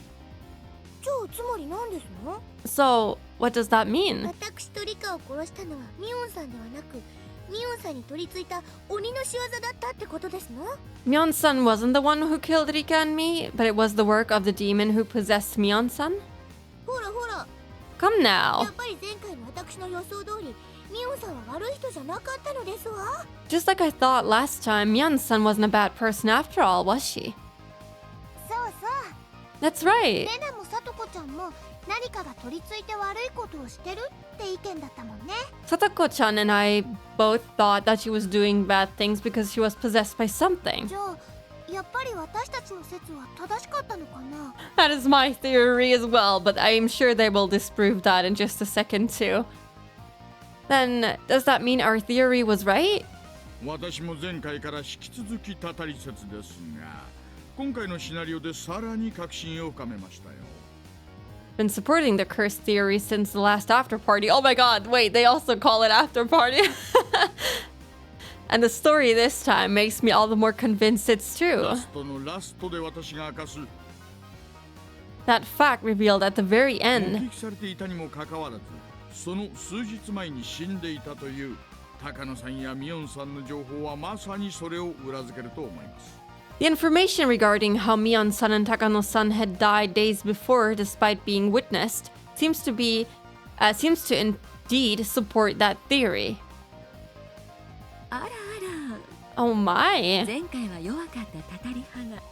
じゃあつまり何ですの？ So, what does that mean? 私とリカを殺したのはミオンさんではなくミオンさんに取り付いた鬼の仕業だったってことですの？ Myeon-san wasn't the one who killed Rika and me, but it was the work of the demon who possessed Myeon-san? ほらほら、 Come や now. っぱり前回の私の予想通りミオンさんは悪い人じゃなかったのですわ。 Just like I thought last time, Myeon-san wasn't a bad person after all, was she? そうそう。 That's right. レナもサトコちゃんも何かが取り付いて悪いことをしてるって意見だったもんね。 Satoko-chan and I both thought that she was doing bad things because she was possessed by something. じゃあやっぱり私たちの説は正しかったのかな？ That is my theory as well, but I am sure they will disprove that in just a second too. Then, does that mean our theory was right? 私も前回から引き続きたたり説ですが、今回のシナリオでさらに確信を深めましたよ。 Been supporting the curse theory since the last after party. Oh my god, wait, they also call it after party. And the story this time makes me all the more convinced it's true. ラストのラストで私が明かす That fact revealed at the very 目 end. 撃されていたにもかかわらず、その数日前に死んでいたという高野さんやミオンさんの情報はまさにそれを裏付けると思います。 The information regarding how Mion-san and Takano-san had died days before despite being witnessed seems to indeed support that theory. あらあら、 Oh my. 前回は弱かったたたり派が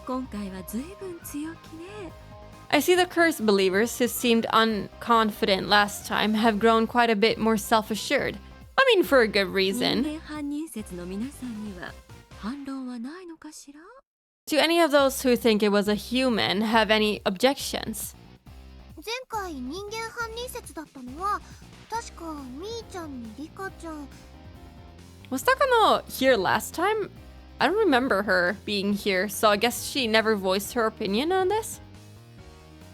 今回は随分強気ね。 I see the curse believers who seemed unconfident last time have grown quite a bit more self-assured. I mean, for a good 人 reason. 間犯人説の皆さんには反論はないのかしら？ Do any of those who think it was a human have any objections? 前回人間犯人説だったのは確かみーちゃんにリカちゃん。 Was Takano here last time? I don't remember her being here, so I guess she never voiced her opinion on this?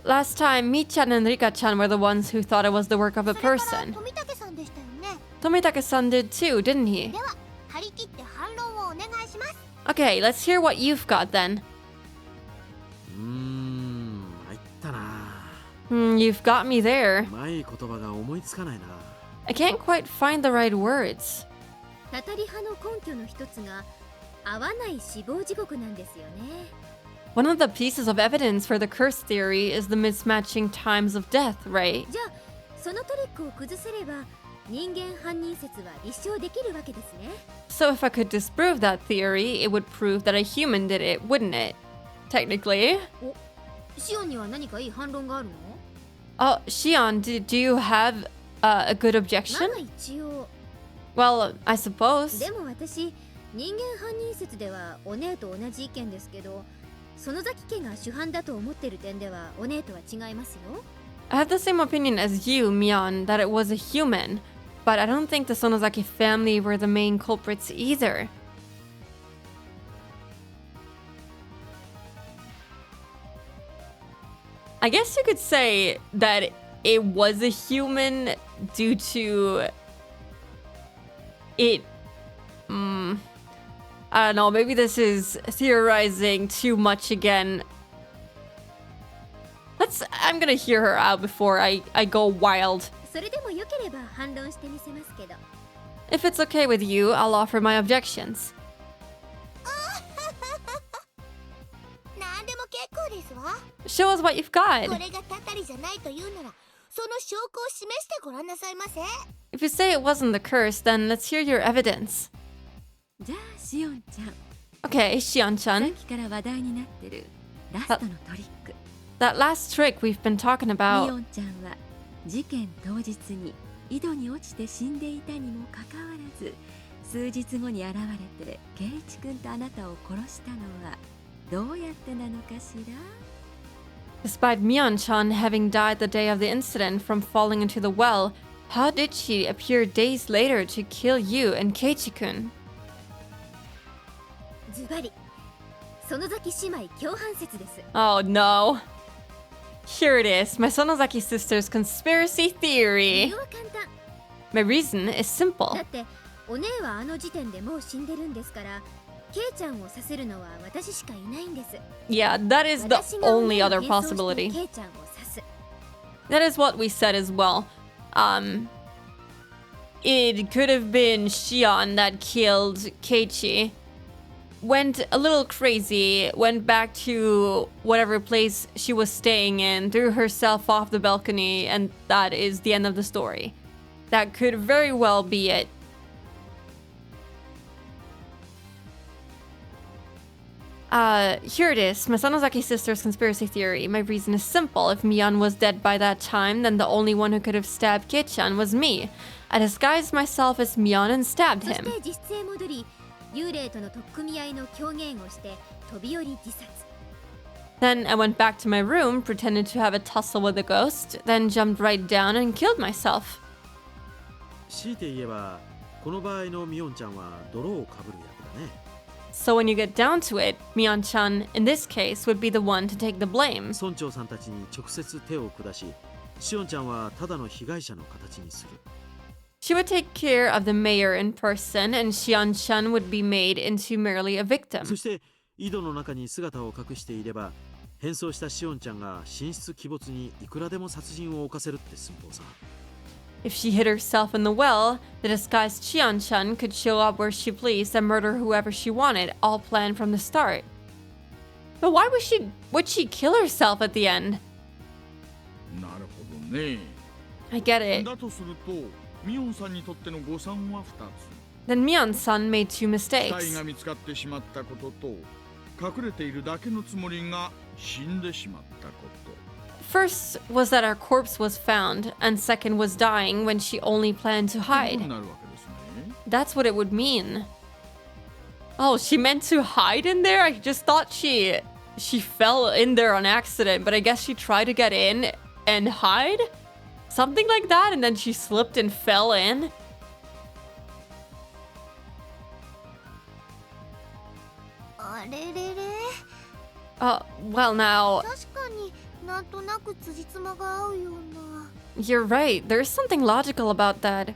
Last time, Mi-chan and Rika-chan were the ones who thought it was the work of a それから person. 富武さんでしたよね。 Tomitake-san did too, didn't he? では張り切って反論をお願いします。 Okay, let's hear what you've got then. 参ったな。 You've got me there. うまい言葉が思いつかないな。 I can't quite find the right words. たたり派の根拠の一つが合わない死亡時刻なんですよね。 One of the pieces of evidence for the curse theory is the mismatching times of death, right? じゃあそのトリックを崩せれば人間犯人説は立証できるわけですね。 So if I could disprove that theory, it would prove that a human did it, wouldn't it? Technically. シオンには何かいい反論があるの？ Oh, Shion, do you have a good ま objection? あ一応。 Well, I suppose. でも私人間犯人説ではお姉と同じ意見ですけど園崎家が主犯だと思ってる点ではお姉とは違いますよ。 I have the same opinion as you, Mion, that it was a human, but I don't think the Sonozaki family were the main culprits either. I guess you could say that it was a human due to it. I don't know, maybe this is theorizing too much again. I'm gonna hear her out before I go wild. それでもよければ反論してみせますけど。 If it's okay with you, I'll offer my objections. 何でも結構ですわ。 Show us what you've こ got. れがたたりじゃないというなら、その証拠を示してごらんなさいませ。 If you say it wasn't the curse, then let's hear your evidence. じゃあしおんちゃん、 Okay, さ Shion-chan. っきから話題になってるラストのトリック。 That last trick we've been talking み about. おんちゃんは事件当日に井戸に落ちて死んでいたにもかかわらず、数日後に現れて圭一君とあなたを殺したのはどうやってなのかしら。 Despite Mion-chan having died the day of the incident from falling into the well, how did she appear days later to kill you and Keiichi-kun? ズバリ園崎姉妹共犯説です。 Oh no. Here it is, my Sonozaki sisters' conspiracy 理 theory. 由は簡単。 My reason is だ simple. ってお姉はあの時点でもう死んでるんですから、ケイちゃんをさせるのは私しかいないんです。 Yeah, that is the 私がお only 姉を other 変装して possibility. ケイちゃんを刺す。 That is what we said as well. It could have been Shion that killed Keiichi. Went a little crazy, went back to whatever place she was staying in, threw herself off the balcony, and that is the end of the story. That could very well be it. Here it is, Masanozaki sisters' conspiracy theory. My reason is simple. If Mion was dead by that time, then the only one who could have stabbed Kei-chan was me. I disguised myself as Mion and stabbed そし him. て実質へ戻り、幽霊との取っ組み合いの狂言をして飛び降り自殺。 Then I went back to my room, pretended to have a tussle with a ghost, then jumped right down and killed myself. 強いて言えば、この場合のミオンちゃんは泥をかぶる役だね。 So when you get down to it, Mion-chan, in this case, would be the one to take the blame. 村長さんたちに直接手を下し、シオンちゃんはただの被害者の形にする。 She would take care of the mayor in person, and Shion-chan would be made into merely a victim. そして井戸の中に姿を隠していれば、変装したシオンちゃんが神出鬼没にいくらでも殺人を犯せるって寸法さ。 If she hid herself in the well, the disguised Shion-chan could show up where she pleased and murder whoever she wanted, all planned from the start. But why would she kill herself at the end? なるほどね。 I get it. だとすると、ミオンさんにとっての誤算は2つ。 Then Mion-san made two 死体 mistakes. が見つかってしまったことと、隠れているだけのつもりが死んでしまったこと。 First was that our corpse was found, and second was dying when she only planned to ということ hide. になるわけですね。 That's what it would mean. Oh, she meant to hide in there? I just thought she fell in there on accident, but I guess she tried to get in and hide? Something like that, and then she slipped and fell in? あれれれ。 Well now, 確かになんとなく辻褄が合うような。 you're right. There's something logical about that. で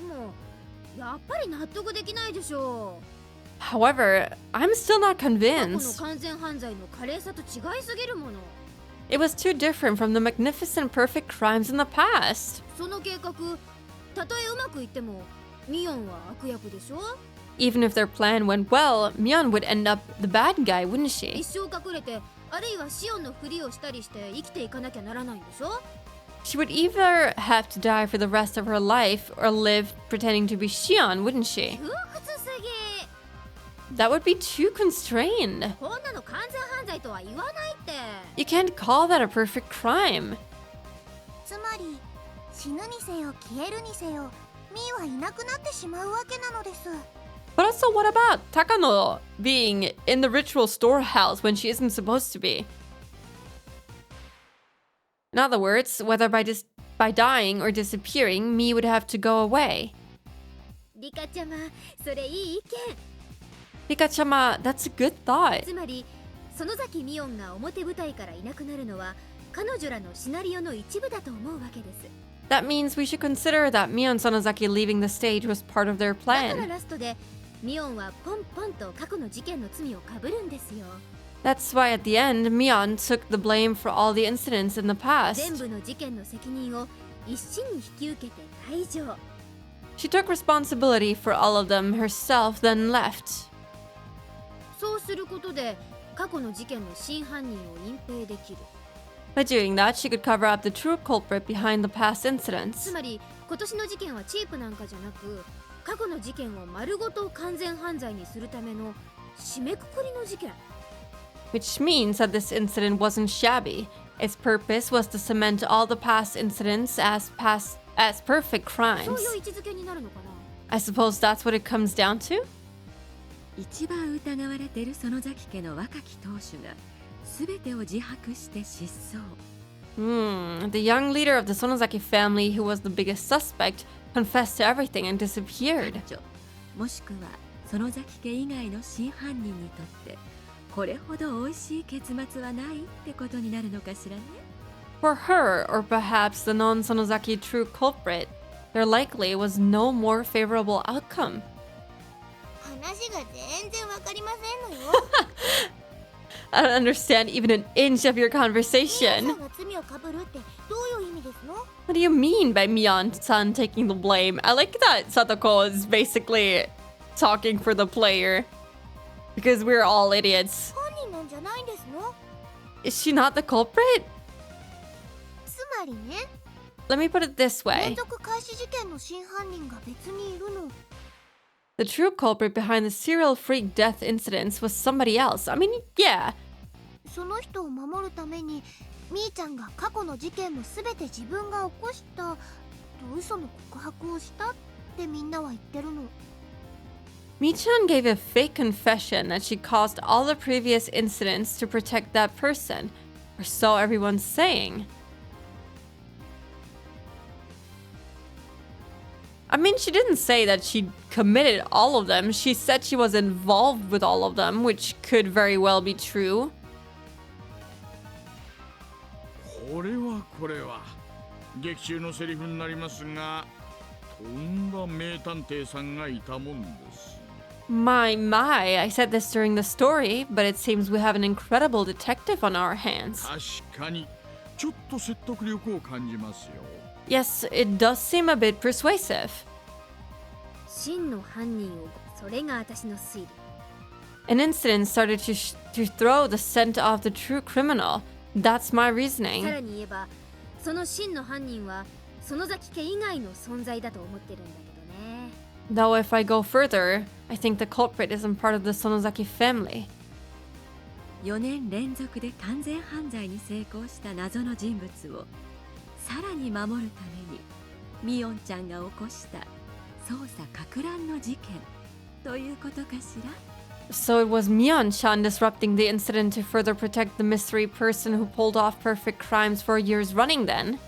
もやっぱり納得できないでしょう。 However, I'm still not 過去の convinced. 完全犯罪の華麗さと違いすぎるもの。 It was too different from the magnificent perfect crimes in the past. その計画、たとえうまくいってもミオンは悪役でしょ。 Even if their plan went well, Mion would end up the bad guy, wouldn't 一 she? 生隠れて、あるいはシオンのふりをしたりして生きていかなきゃならないんでしょ。 She would either have to die for the rest of her life or live pretending to be Shion, wouldn't she? 窮屈すぎ。 That would be too constrained. こんなの完全犯罪とは言わないって。 You can't call that a perfect crime. つまり死ぬにせよ消えるにせよ、ミーはいなくなってしまうわけなのです。 But also, what about Takano being in the ritual storehouse when she isn't supposed to be? In other words, whether by dying or disappearing, Mi would have to go away. リカちゃま、それいい意見。 Rika-chama, that's a good thought. つまり園崎ミオンが表舞台からいなくなるのは彼女らのシナリオの一部だと思うわけです。 That means we should consider that Mi and Sonozaki leaving the stage was part of their だから plan. ラストでミオンはポンポンと過去の事件の罪をかぶるんですよ。 That's why at the end, Mion took the blame for all the incidents in the 全 past. 部の事件の責任を一身に引き受けて退場。 She took responsibility for all of them herself, then left. そうすることで過去の事件の真犯人を隠蔽できる。 By doing that, she could cover up the true culprit behind the past つ incidents. まり今年の事件はチープなんかじゃなく、過去の事件を丸ごと完全犯罪にするための締めくくりの事件。 Which means that this incident wasn't shabby. Its purpose was to cement all the past incidents as perfect そう crimes. いう位置づけになるのかな。 I suppose that's what it comes down to? 一番疑われている園崎家の若き当主が全てを自白して失踪。The young leader of the Sonozaki family, who was the biggest suspect, confessed to everything and disappeared. もしくは園崎家以外の真犯人にとってこれほど美味しい結末はないってことになるのかしらね。 For her, or perhaps the non-Sonozaki true culprit, there likely was no more favorable outcome. 話が全然わかりませんのよ。 I don't understand even an inch of your ミオン conversation. さんが罪をかぶるってどういう意味ですの？ What do you mean by Mion-san taking the blame? I like that Satoko is basically talking for the player. Because we're all idiots. 犯人なんじゃないんですの？ Is she not the culprit? つまりね、 Let me put it this 連 way. 続開始事件の真犯人が別にいるの。 The true culprit behind the serial freak death incidents was somebody else. I mean, yeah. その人を守るためにみーちゃんが過去の事件も全て自分が起こしたと嘘の告白をしたってみんなは言ってるの。 Mi-chan gave a fake confession that she caused all the previous incidents to protect that person. Or so everyone's saying. I mean, she didn't say that she committed all of them. She said she was involved with all of them, which could very well be true. これは劇中のセリフになりますが、とんだ名探偵さんがいたもんです。 My, I said this during the story, but it seems we have an incredible detective on our hands. 確かにちょっと説得力を感じますよ。 Yes, it does seem a bit persuasive. 真の犯人を、それが私の推理。 An incident started to throw the scent of the true criminal. That's my さ reasoning. らに言えば、その真の犯人は園崎家以外の存在だと思ってるんだけどね。 Though if I go further, I think the culprit isn't part of the Sonozaki family. 4年連続で完全犯罪に成功した謎の人物をさらに守るためにミオンちゃんが起こした捜査か乱の事件ということかしら。 So it was Mion-chan disrupting the incident to further protect the mystery person who pulled off perfect crimes for years running then?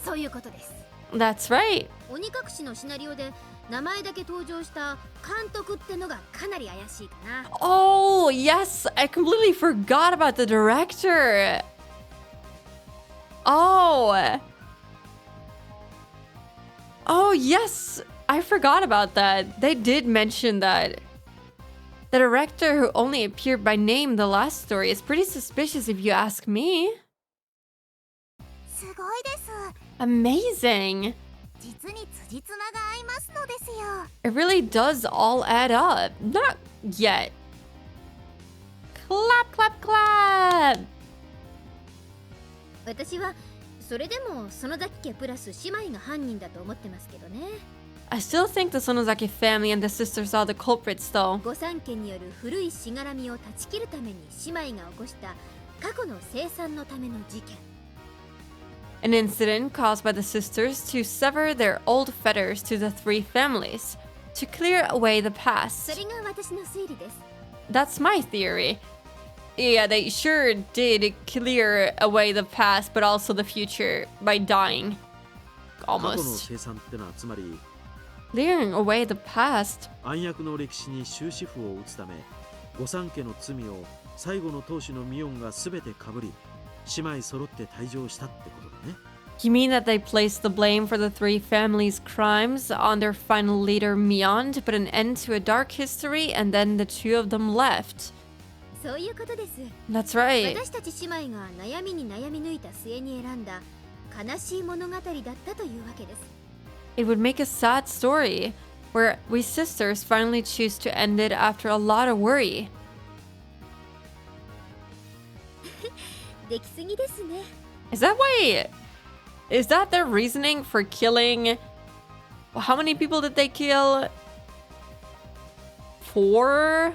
そういうことです。 That's right. 鬼隠しのシナリオで名前だけ登場した監督ってのがかなり怪しいかな。 Oh, yes, I completely forgot about the director. Oh. Oh, yes, I forgot about that. They did mention that. The director who only appeared by name the last story is pretty suspicious if you ask me. すごいです。 Amazing. 実に辻褄が合いますのですよ。 It really does all add up. Not yet. Clap, clap, clap. 私はそれでも園崎家プラス姉妹が犯人だと思ってますけどね。 I still think the Sonozaki family and the sisters are the culprits, though. 御三家による古いしがらみを断ち切るために姉妹が起こした過去の清算のための事件。 An incident caused by the sisters to sever their old fetters to the three families, to clear away the そ past. れが私の推理です。 That's my theory. Yeah, they sure did clear away the past, but also the future by dying. 過去の Almost. 生産ってのはつまり Clearing away the past. 暗躍の歴史に終止符を打つため御三家の罪を最後の当主のミオンが全てかぶり姉妹揃って退場したってことだね。You mean that they placed the blame for the three families' crimes on their final leader Mion to put an end to a dark history, and then the two of them left? そういうことです。 That's right. 私たち姉妹が悩みに悩み抜いた末に選んだ悲しい物語だったというわけです。 It would make a sad story, where we sisters finally choose to end it after a lot of worry. できすぎですね。 Is that their reasoning for killing? How many people did they kill? 4?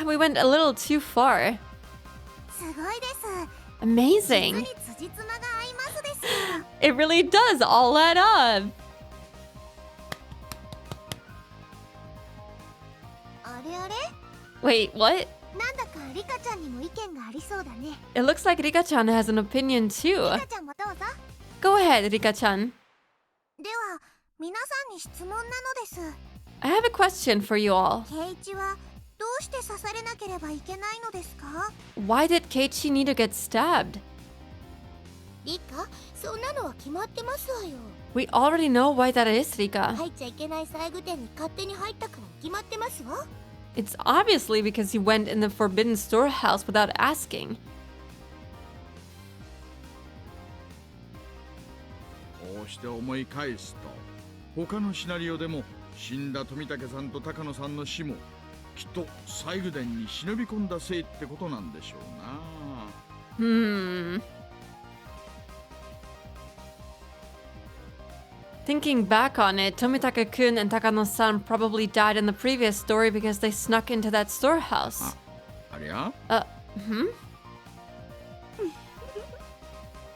We went a little too far. すごいです。 Amazing. 実に辻褄が合いますです。 It really does all add up. あれあれ Wait, what? なんだかリカちゃんにも意見がありそうだね。 It looks like Rika-chan has an opinion リ too. カちゃんもどうぞ。 Go ahead, Rika-chan. では、皆さんに質問なのです。 I have a question for you all. ケイチはどうして刺されなければいけないのですか？ Why did Keiichi need to get stabbed? リカ、そんなのは決まってますわよ。 We already know why that is, Rika. 入っちゃいけない細具店に勝手に入ったから決まってますわ。 It's obviously because he went in the forbidden storehouse without asking. こうして思い返すと、他のシナリオでも死んだ富武さんと高野さんの死もきっと西宮殿に忍び込んだせいってことなんでしょうな。Thinking back on it, Tomitaka-kun and Takano-san probably died in the previous story because they snuck into that storehouse. ありゃ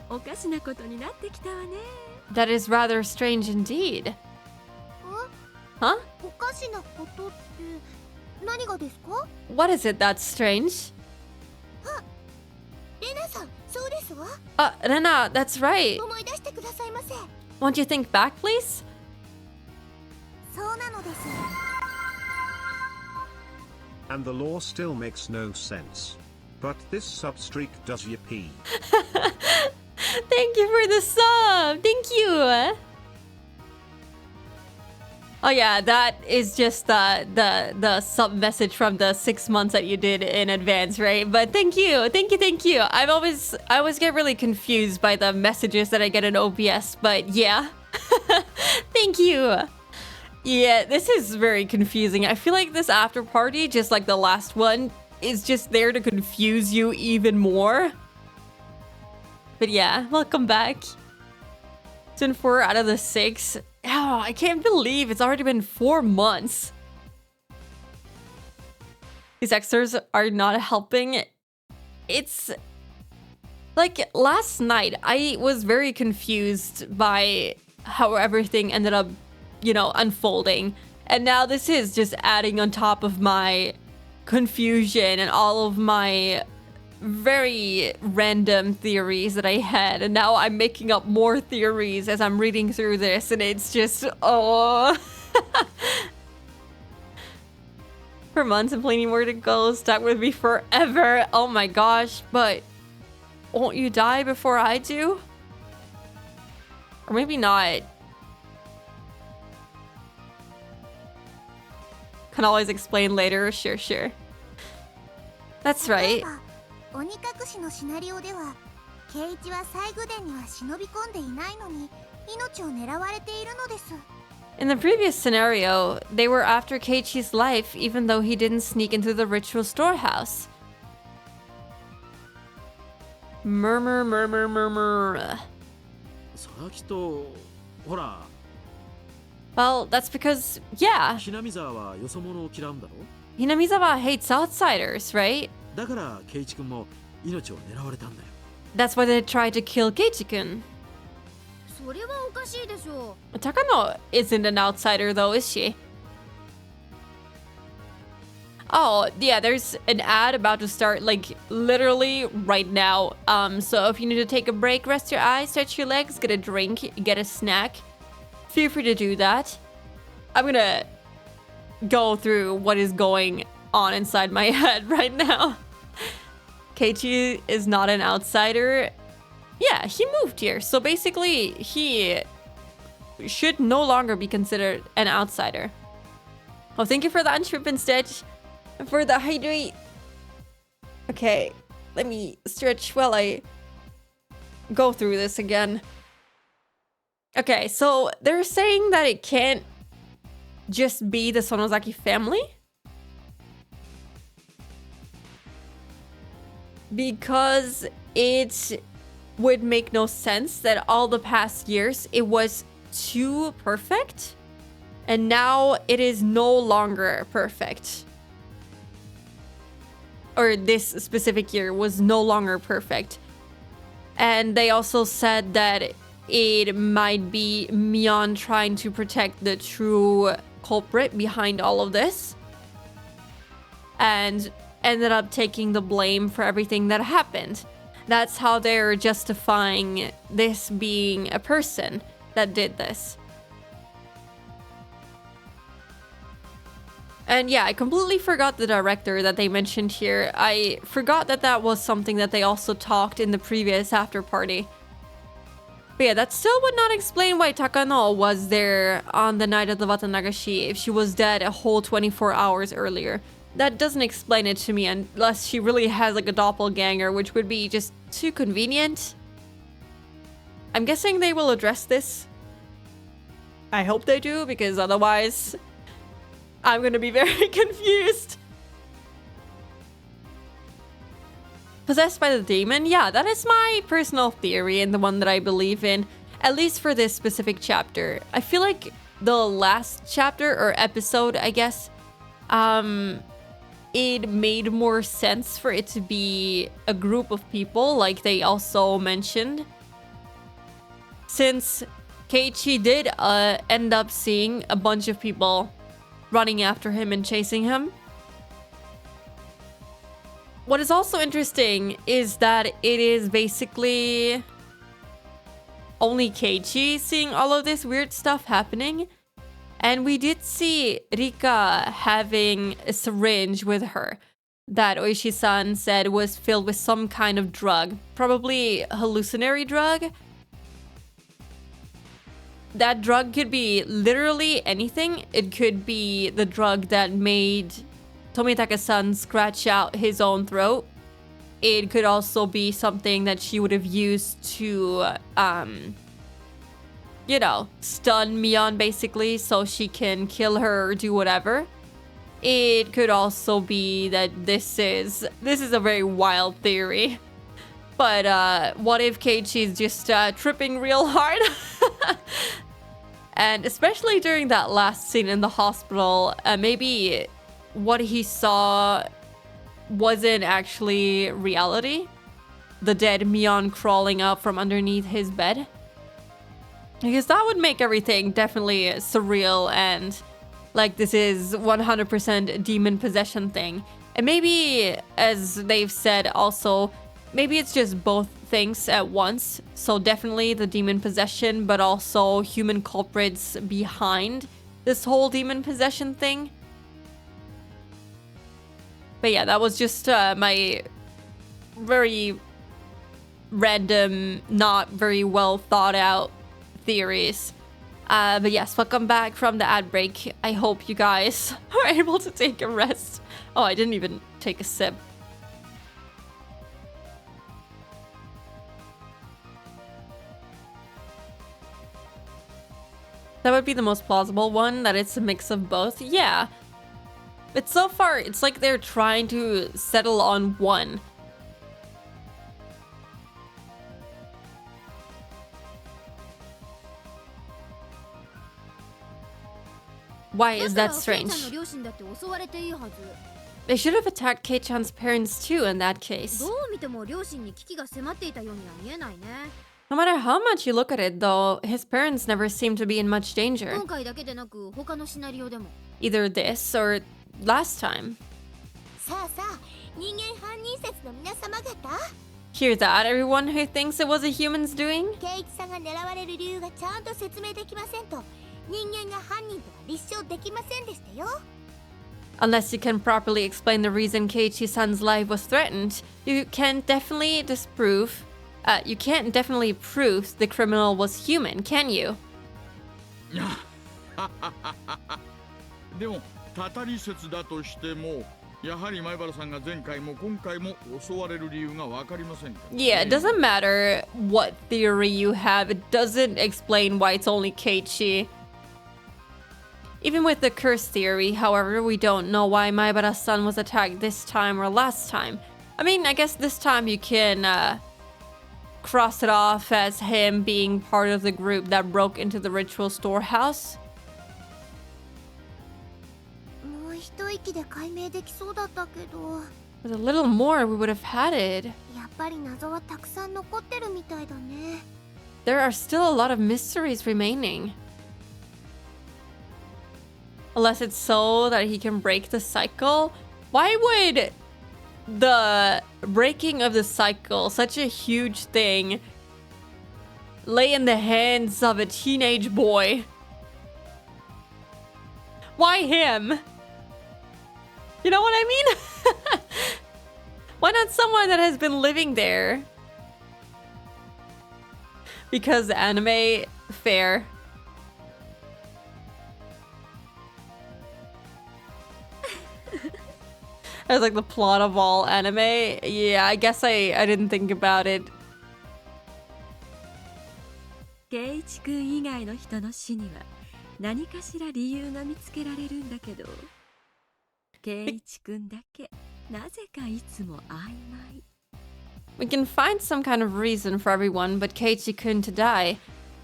おかしなことになってきたわね。 That is rather strange indeed. Huh? おかしなことって何がですか？ What is it that's strange? レナさん、そうですわ。 Rena, that's right. 思い出してくださいませ。 Won't you think back, please? そうなのです。 And the law still makes no sense. But this sub-streak does yippee. Thank you for the sub. Thank you. Oh yeah, that is just the sub message from the 6 months that you did in advance, right? But thank you. I always get really confused by the messages that I get in OBS, but yeah. Thank you. Yeah, this is very confusing. I feel like this after party, just like the last one, is just there to confuse you even more. But yeah, welcome back. It's been 4 out of the 6. Oh, I can't believe it's already been 4 months. These extras are not helping. It's like last night, I was very confused by how everything ended up, unfolding. And now this is just adding on top of my confusion and all of my very random theories that I had, and now I'm making up more theories as I'm reading through this, and it's just for months and plenty more to go, stuck with me forever. Oh my gosh, but won't you die before I do? Or maybe not. Can always explain later. Sure. That's right. 鬼隠しのシナリオでは、ケイチは西宮殿には忍び込んでいないのに、命を狙われているのです。In the previous scenario, they were after Keiichi's life even though he didn't sneak into the ritual storehouse. Murmur. それはきっとほら Well, that's because, yeah, ひなみ沢はよそ者を嫌うんだろ Hinamizawa hates outsiders, right? だから圭一君も命を狙われたんだよ That's why they tried to kill Keiichi-kun. それはおかしいでしょう。 Takano isn't an outsider though, is she? Oh, yeah, there's an ad about to start, like, literally right now. So if you need to take a break, rest your eyes, stretch your legs, get a drink, get a snack, feel free to do that. I'm gonna go through what is going on inside my head right now. Keiichi is not an outsider. Yeah, he moved here. So basically, he should no longer be considered an outsider. Oh, thank you for the untripping stitch. And for the hydrate. Okay, let me stretch while I go through this again. Okay, so they're saying that it can't just be the Sonozaki family, because it would make no sense that all the past years it was too perfect and now it is no longer perfect. Or this specific year was no longer perfect. And they also said that it might be Mion trying to protect the true culprit behind all of this, and ended up taking the blame for everything that happened. That's how they're justifying this being a person that did this. And yeah, I completely forgot the director that they mentioned here. I forgot that that was something that they also talked in the previous after party. But yeah, that still would not explain why Takano was there on the night of the Watanagashi if she was dead a whole 24 hours earlier. That doesn't explain it to me unless she really has like a doppelganger, which would be just too convenient. I'm guessing they will address this. I hope they do, because otherwise I'm gonna be very confused. Possessed by the demon? Yeah, that is my personal theory and the one that I believe in, at least for this specific chapter. I feel like the last chapter or episode, I guess, it made more sense for it to be a group of people, like they also mentioned. Since Keiichi did end up seeing a bunch of people running after him and chasing him. What is also interesting is that it is basically only Keiichi seeing all of this weird stuff happening. And we did see Rika having a syringe with her that Oishi-san said was filled with some kind of drug, probably hallucinatory drug. That drug could be literally anything. It could be the drug that made Tomitake-san scratch out his own throat. It could also be something that she would have used to, you know, stun Mion basically so she can kill her or do whatever. It could also be that this is a very wild theory. But what if Keiichi's just tripping real hard? And especially during that last scene in the hospital, maybe what he saw wasn't actually reality. The dead Mion crawling up from underneath his bed. Because that would make everything definitely surreal and like this is 100% demon possession thing. And maybe, as they've said also, maybe it's just both things at once. So definitely the demon possession, but also human culprits behind this whole demon possession thing. But yeah, that was just my very random, not very well thought out theories. But yes, welcome back from the ad break. I hope you guys are able to take a rest. Oh, I didn't even take a sip. That would be the most plausible one, that it's a mix of both. Yeah. But so far, it's like they're trying to settle on one. Why is that strange? They should have attacked Kei-chan's parents too in that case. No matter how much you look at it though, his parents never seem to be in much danger. Either this or last time. Hear that, everyone who thinks it was a human's doing? Unless you can properly explain the reason Keiichi-san's life was threatened, you can't definitely prove the criminal was human, can you? でもたたり説だとしてもやはり前原さんが前回も今回も襲われる理由が分かりませんからね。 Yeah, it doesn't matter what theory you have. It doesn't explain why it's only Keiichi. Even with the curse theory, however, we don't know why Maebara-san was attacked this time or last time. I mean, I guess this time you can cross it off as him being part of the group that broke into the ritual storehouse. もう一息で解明できそうだったけど、 With a little more, we would have had it. やっぱり謎はたくさん残ってるみたいだね。 There are still a lot of mysteries remaining. Unless it's so that he can break the cycle. Why would the breaking of the cycle, such a huge thing, lay in the hands of a teenage boy? Why him? You know what I mean? Why not someone that has been living there? Because anime, fair. As like the plot of all anime. Yeah, I guess I didn't think about it. 圭一君以外の人の死には何かしら理由が見つけられるんだけど、圭一君だけなぜかいつも曖昧。 We can find some kind of reason for everyone but Keiichi-kun to die.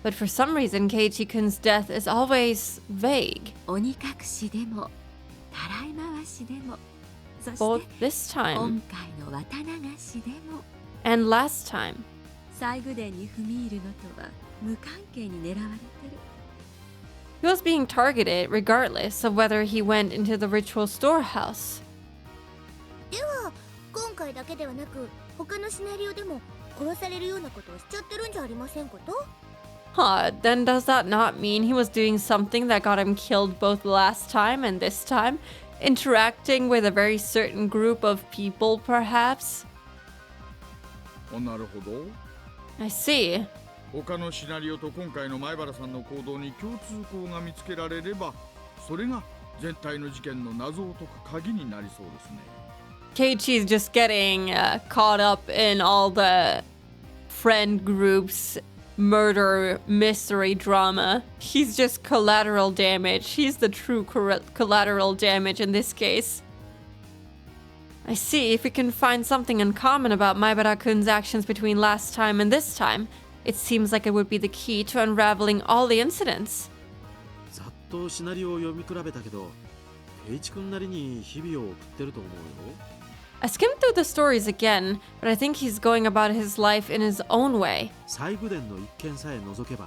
But for some reason, Keiichi-kun's death is always vague. 鬼隠しでも、たらい回しでも、そ Both して this 今 time 回の綿流しでも、 and last time. 西宮殿に踏み入るのとは無関係に狙われてる。 He was being targeted regardless of whether he went into the ritual storehouse. では今回だけではなく他のシナリオでも殺されるようなことをしちゃってるんじゃありませんこと？ Huh, then does that not mean he was doing something that got him killed both last time and this time? Interacting with a very certain group of people, perhaps? なるほど。 I see. 他のシナリオと今回の前原さんの行動に共通項が見つけられれば、それが全体の事件の謎を解く鍵になりそうですね。 Keiichi's just getting caught up in all the friend groups murder mystery drama. He's just collateral damage. He's the true collateral damage in this case. I see. If we can find something in common about Maebara-kun's actions between last time and this time, it seems like it would be the key to unraveling all the incidents. ざっとシナリオを読み比べたけど、圭一君なりに日々を送ってると思うよ。 I skimmed through the stories again, but I think he's going about his life in his own way. 西宮殿の一件さえ除けば、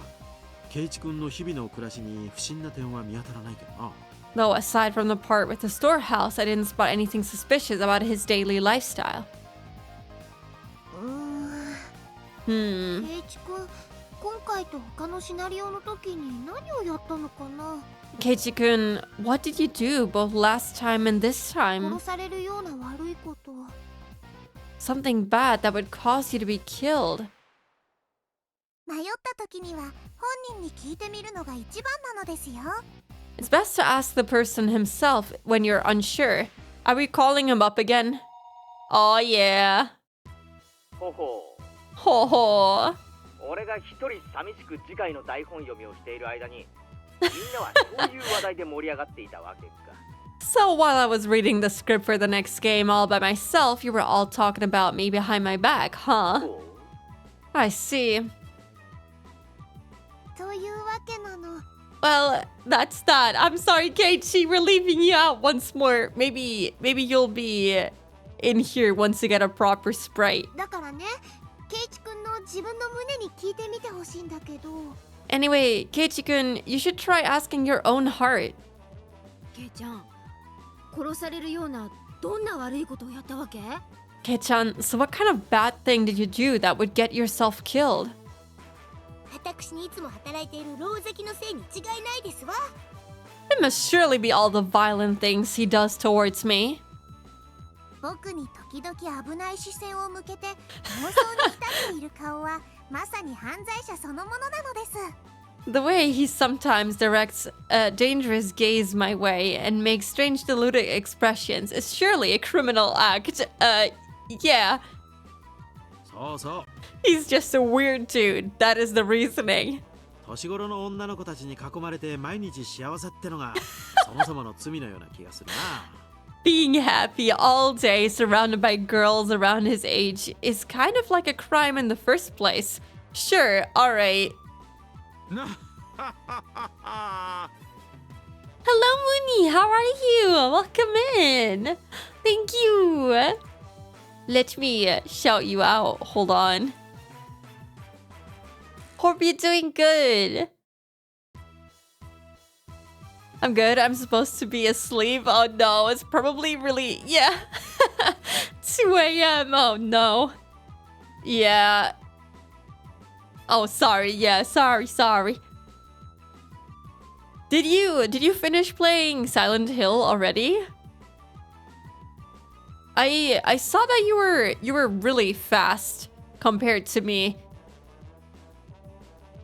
圭一君の日々の暮らしに不審な点は見当たらないけどな。 Though aside from the part with the storehouse, I didn't spot anything suspicious about his daily lifestyle. 圭一君、今回と他のシナリオの時に何をやったのかな？ Keiichi-kun, what did you do both last time and this time? 殺されるような悪いこと。 Something bad that would cause you to be killed. 迷った時には本人に聞いてみるのが一番なのですよ。 It's best to ask the person himself when you're unsure. Are we calling him up again? Oh yeah. ほほう Ho ho. 俺が一人寂しく次回の台本読みをしている間にみんなはそういう話題で盛り上がっていたわけか。 So while I was reading the script for the next game all by myself, you were all talking about me behind my back, huh? ほう I see. というわけなの。 Well, that's that. I'm sorry, Keiichi, we're leaving you out once more. Maybe you'll be in here once you get a proper sprite. だからね、圭一君の自分の胸に聞いてみてほしいんだけど。 Anyway, Keiichi-kun, you should try asking your own heart. ケイちゃん、殺されるようなどんな悪いことをやったわけ？ Kei-chan, so what kind of bad thing did you do that would get yourself killed? 私にいつも働いている狼藉のせいに違いないですわ。It must surely be all the violent things he does towards me. 僕に時々危ない視線を向けて妄想に浸っている顔はまさに犯罪者そのものなのです。 The way he sometimes directs a dangerous gaze my way and makes strange deluded expressions is surely a criminal act. Yeah. そうそう。 He's just a weird dude. That is the reasoning. 年頃の女の子たちに囲まれて毎日幸せってのがそもそもの罪のような気がするな。Being happy all day surrounded by girls around his age is kind of like a crime in the first place. Sure, alright. Hello, Mooney. How are you? Welcome in. Thank you. Let me shout you out. Hold on. Hope you're doing good. I'm good. I'm supposed to be asleep. Oh no, it's probably really... Yeah. 2 a.m. Oh no. Yeah. Oh, sorry. Yeah, sorry. Did you finish playing Silent Hill already? I saw that you were really fast compared to me.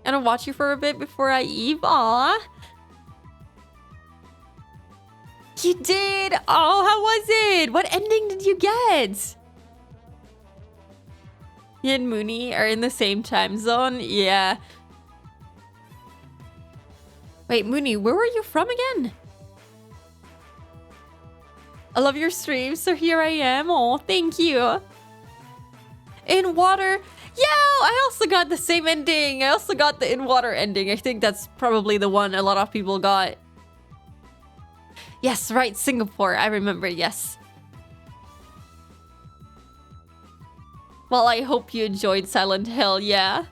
And I'll watch you for a bit before I eat. Aw. You did! Oh, how was it? What ending did you get? You and Mooney are in the same time zone? Yeah. Wait, Mooney, where were you from again? I love your stream, so here I am. Oh, thank you. In water. Yeah, I also got the same ending. I also got the in water ending. I think that's probably the one a lot of people got. Yes, right, Singapore. I remember, yes. Well, I hope you enjoyed Silent Hill, yeah.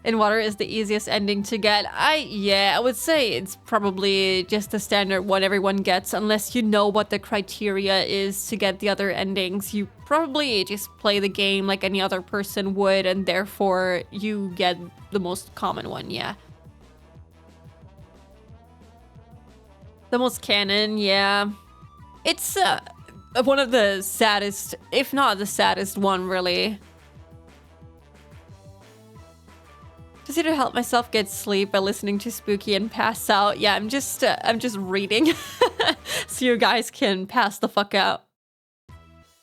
In water is the easiest ending to get. I would say it's probably just the standard one everyone gets, unless you know what the criteria is to get the other endings. You probably just play the game like any other person would, and therefore you get the most common one, yeah. The most canon, yeah. It's one of the saddest, if not the saddest one, really. Just need to help myself get sleep by listening to Spooky and pass out. Yeah, I'm just reading so you guys can pass the fuck out.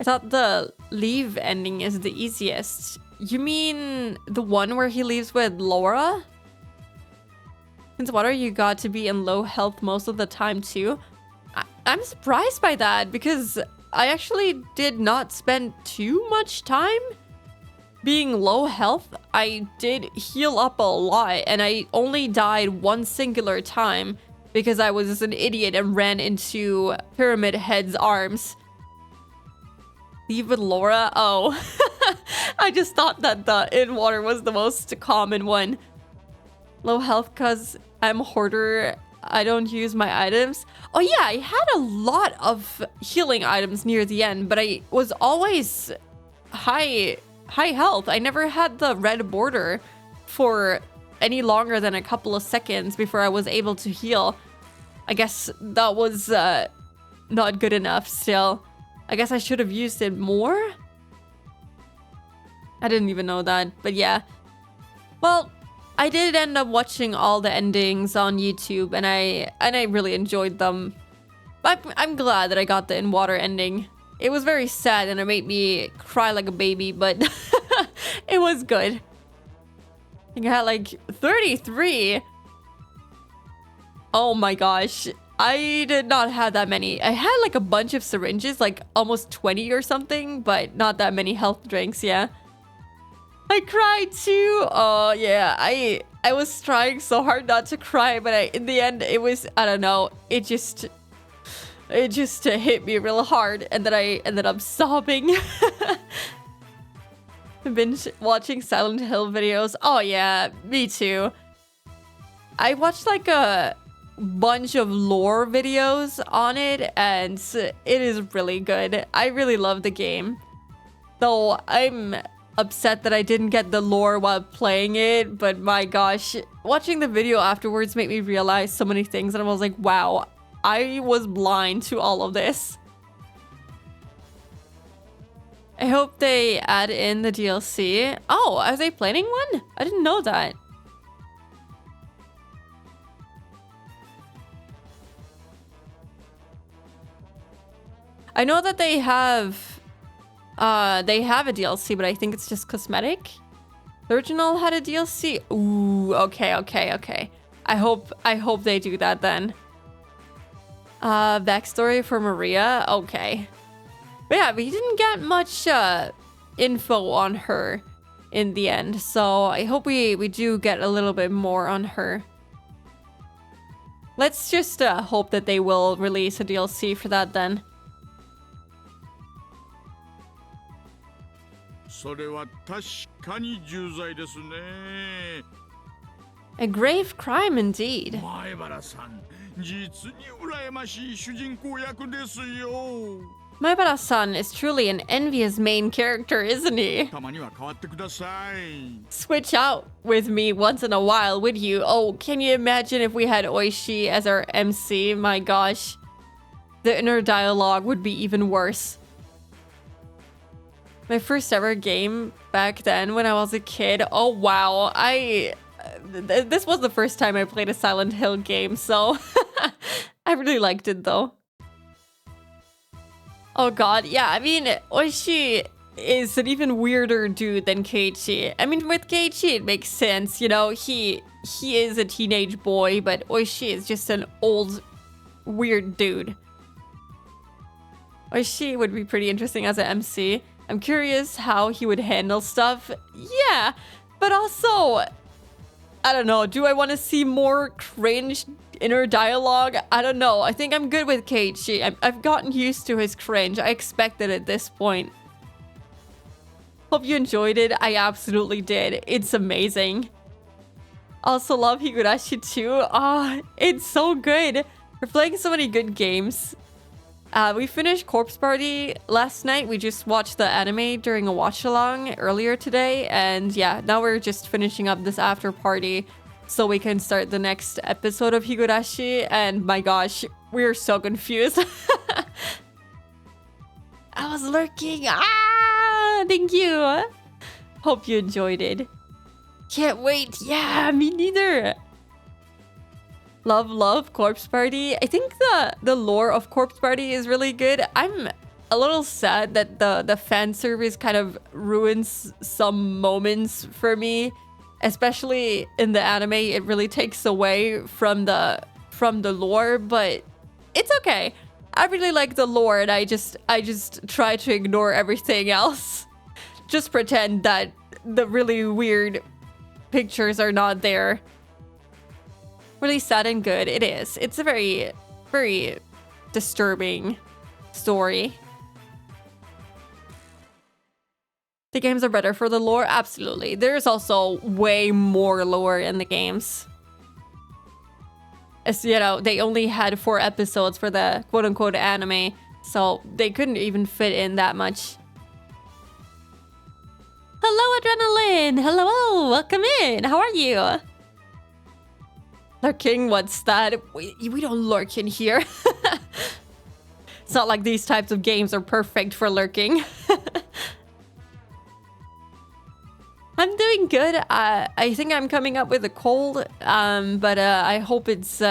I thought the leave ending is the easiest. You mean the one where he leaves with Laura? Since water, you got to be in low health most of the time too. I'm surprised by that because I actually did not spend too much time being low health. I did heal up a lot and I only died one singular time because I was an idiot and ran into Pyramid Head's arms. Leave with Laura? Oh. I just thought that the in water was the most common one. Low health because I'm a hoarder. I don't use my items. Oh yeah, I had a lot of healing items near the end, but I was always high health. I never had the red border for any longer than a couple of seconds before I was able to heal. I guess that was not good enough still. I guess I should have used it more. I didn't even know that, but yeah. Well, I did end up watching all the endings on YouTube, and I really enjoyed them. I'm glad that I got the in water ending. It was very sad and it made me cry like a baby, but it was good. I think I had like 33. Oh my gosh. I did not have that many. I had like a bunch of syringes, like almost 20 or something, but not that many health drinks, yeah. I cried too. Oh yeah, I was trying so hard not to cry, but in the end it was, I don't know, it just hit me real hard, and then I ended up sobbing. I've been watching Silent Hill videos. Oh yeah, me too. I watched like a bunch of lore videos on it, and it is really good. I really love the game. Though I'm upset that I didn't get the lore while playing it, but my gosh, watching the video afterwards made me realize so many things, and I was like, wow, I was blind to all of this. I hope they add in the DLC. Oh, are they planning one? I didn't know that. I know that they have a DLC, but I think it's just cosmetic. The original had a DLC. Ooh, okay. I hope they do that then. Backstory for Maria. Okay. But yeah, we didn't get much info on her in the end, so I hope we do get a little bit more on her. Let's just hope that they will release a DLC for that then. それは確かに重罪ですね。 A grave crime indeed. 前原さん、実に羨ましい主人公役ですよ。 Maibara-san is truly an envious main character, isn't he? たまには変わってください。 Switch out with me once in a while, would you? Oh, can you imagine if we had Oishi as our MC? My gosh. The inner dialogue would be even worse. My first ever game back then when I was a kid. Oh, wow. This was the first time I played a Silent Hill game, so I really liked it though. Oh god, yeah, I mean, Oishi is an even weirder dude than Keiichi. I mean, with Keiichi it makes sense, you know, he is a teenage boy, but Oishi is just an old, weird dude. Oishi would be pretty interesting as an MC. I'm curious how he would handle stuff. Yeah, but also, I don't know, do I want to see more cringe inner dialogue? I don't know. I think I'm good with Keiichi. I've gotten used to his cringe. I expect it at this point. Hope you enjoyed it. I absolutely did. It's amazing. Also love Higurashi too. Ah, it's so good. We're playing so many good games. We finished Corpse Party last night. We just watched the anime during a watch-along earlier today. And yeah, now we're just finishing up this after party so we can start the next episode of Higurashi. And my gosh, we're so confused. I was lurking. Ah, thank you. Hope you enjoyed it. Can't wait. Yeah, me neither. Love Corpse Party. I think the lore of Corpse Party is really good. I'm a little sad that the fan service kind of ruins some moments for me, especially in the anime. It really takes away from the lore, but it's okay. I really like the lore, and I just try to ignore everything else. Just pretend that the really weird pictures are not there. Really sad and good. It is. It's a very, very disturbing story. The games are better for the lore? Absolutely. There's also way more lore in the games. As you know, they only had 4 episodes for the quote-unquote anime, so they couldn't even fit in that much. Hello, Adrenaline! Hello, welcome in! How are you? Lurking? What's that? We don't lurk in here. It's not like these types of games are perfect for lurking. I'm doing good. I think I'm coming up with a cold, but I hope it's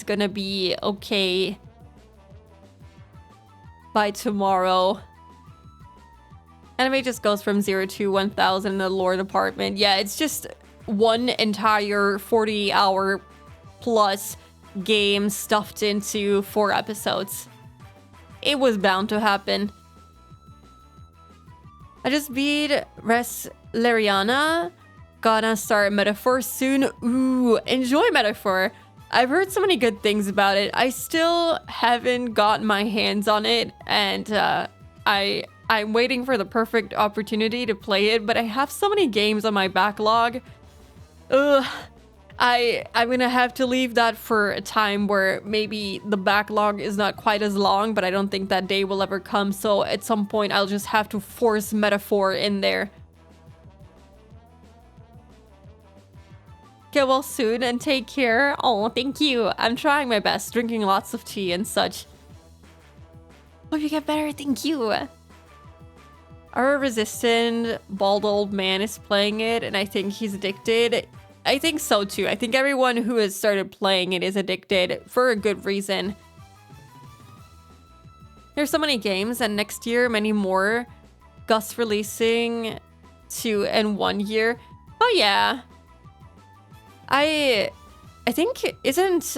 gonna be okay by tomorrow. Anime just goes from 0 to 1000 in the lore department. Yeah, it's just one entire 40-hour plus game stuffed into 4 episodes. It was bound to happen. I just beat Res Lariana. Gonna start Metaphor soon. Ooh, enjoy Metaphor. I've heard so many good things about it. I still haven't gotten my hands on it, and I'm waiting for the perfect opportunity to play it, but I have so many games on my backlog. Ugh. I'm gonna have to leave that for a time where maybe the backlog is not quite as long, but I don't think that day will ever come, so at some point I'll just have to force Metaphor in there. Get well soon and take care. Oh, thank you. I'm trying my best, drinking lots of tea and such. Hope you get better, thank you. Our resistant bald old man is playing it, and I think he's addicted. I think so too. I think everyone who has started playing it is addicted for a good reason. There's so many games, and next year many more. Gus releasing 2 in 1 year. Oh yeah. I think isn't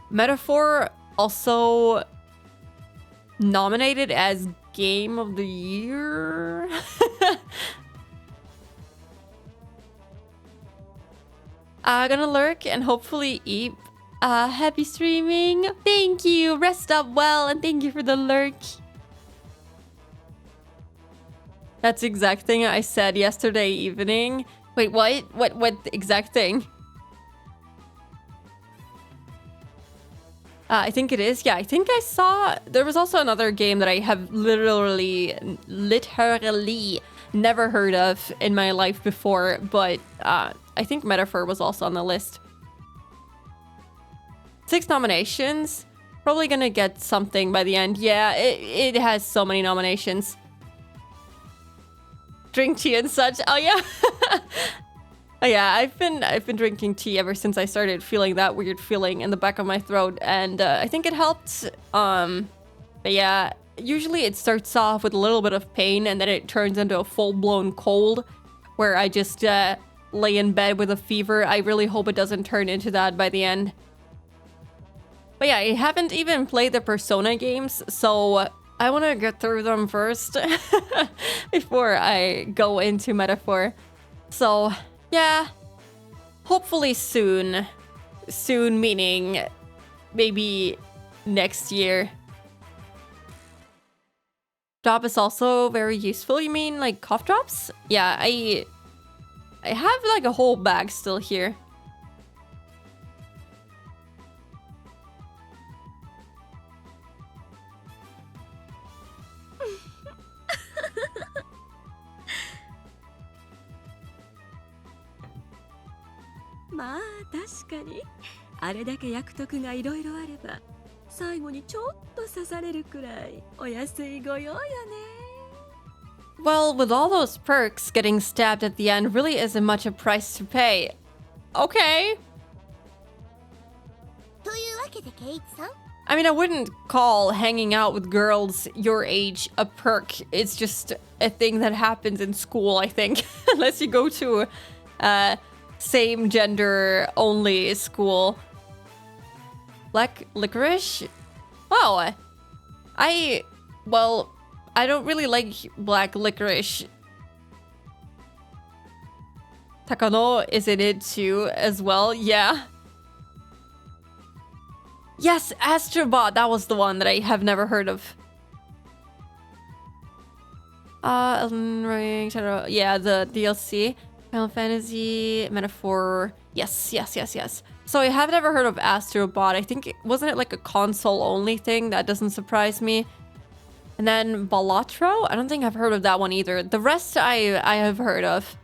Metaphor also nominated as Game of the Year? Gonna lurk and hopefully eat. Happy streaming. Thank you. Rest up well and thank you for the lurk. That's the exact thing I said yesterday evening. Wait, what? What exact thing? I think it is. Yeah, I think I saw... There was also another game that I have literally never heard of in my life before, but I think Metaphor was also on the list. 6 nominations. Probably gonna get something by the end. Yeah, it has so many nominations. Drink tea and such. Oh yeah. Oh yeah, I've been drinking tea ever since I started feeling that weird feeling in the back of my throat, and I think it helped. But yeah, usually it starts off with a little bit of pain, and then it turns into a full-blown cold, where I just lay in bed with a fever. I really hope it doesn't turn into that by the end. But yeah, I haven't even played the Persona games, so I want to get through them first before I go into Metaphor. So yeah, hopefully soon. Soon meaning maybe next year. Drop is also very useful. You mean like cough drops? Yeah, I have like a whole bag still here.まあ確かにあれだけ役得がいろいろあれば最後にちょっと刺されるくらいお安いご用よね。Well, with all those perks, getting stabbed at the end really isn't much a price to pay. Okay. というわけでケイチさん I mean, I wouldn't call hanging out with girls your age a perk. It's just a thing that happens in school, I think. Unless you go to same gender only school. Black licorice? Oh, I don't really like black licorice. Takano is in it too as well. Yeah. Yes, Astrobot. That was the one that I have never heard of. Elden Ring, yeah, the DLC. Final Fantasy, Metaphor. Yes. So I have never heard of Astrobot. I think, wasn't it like a console-only thing? That doesn't surprise me. And then Balatro? I don't think I've heard of that one either. The rest I have heard of.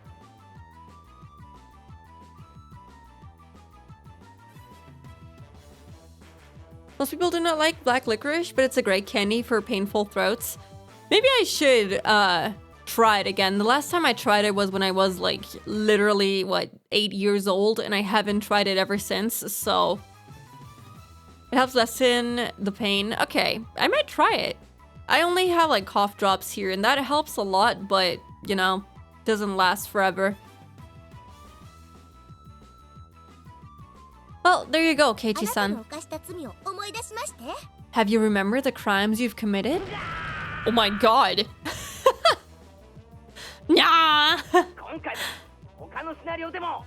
Most people do not like black licorice, but it's a great candy for painful throats. Maybe I should try it again. The last time I tried it was when I was like literally, 8 years old, and I haven't tried it ever since, so it helps lessen the pain. Okay, I might try it. I only have like cough drops here, and that helps a lot, but you know, doesn't last forever. Well, there you go, あなた Keiichi-san. の犯した罪を思い出しまして Have you remembered the crimes you've committed? Oh my god. Nah. 今回も他のシナリオでも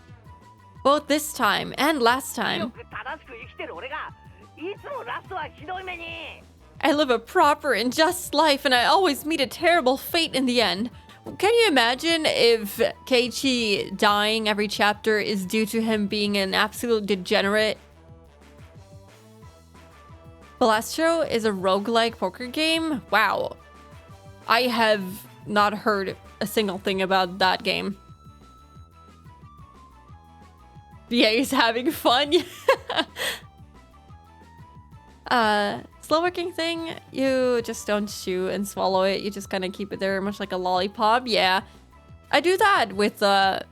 Both this time and last よ time. く正しく生きてる俺がいつもラストはひどい目に I live a proper and just life, and I always meet a terrible fate in the end. Can you imagine if Keiichi dying every chapter is due to him being an absolute degenerate? Balastro is a roguelike poker game? Wow. I have not heard a single thing about that game. FBA is having fun. Slow working thing, you just don't chew and swallow it. You just kind of keep it there, much like a lollipop. Yeah, I do that with the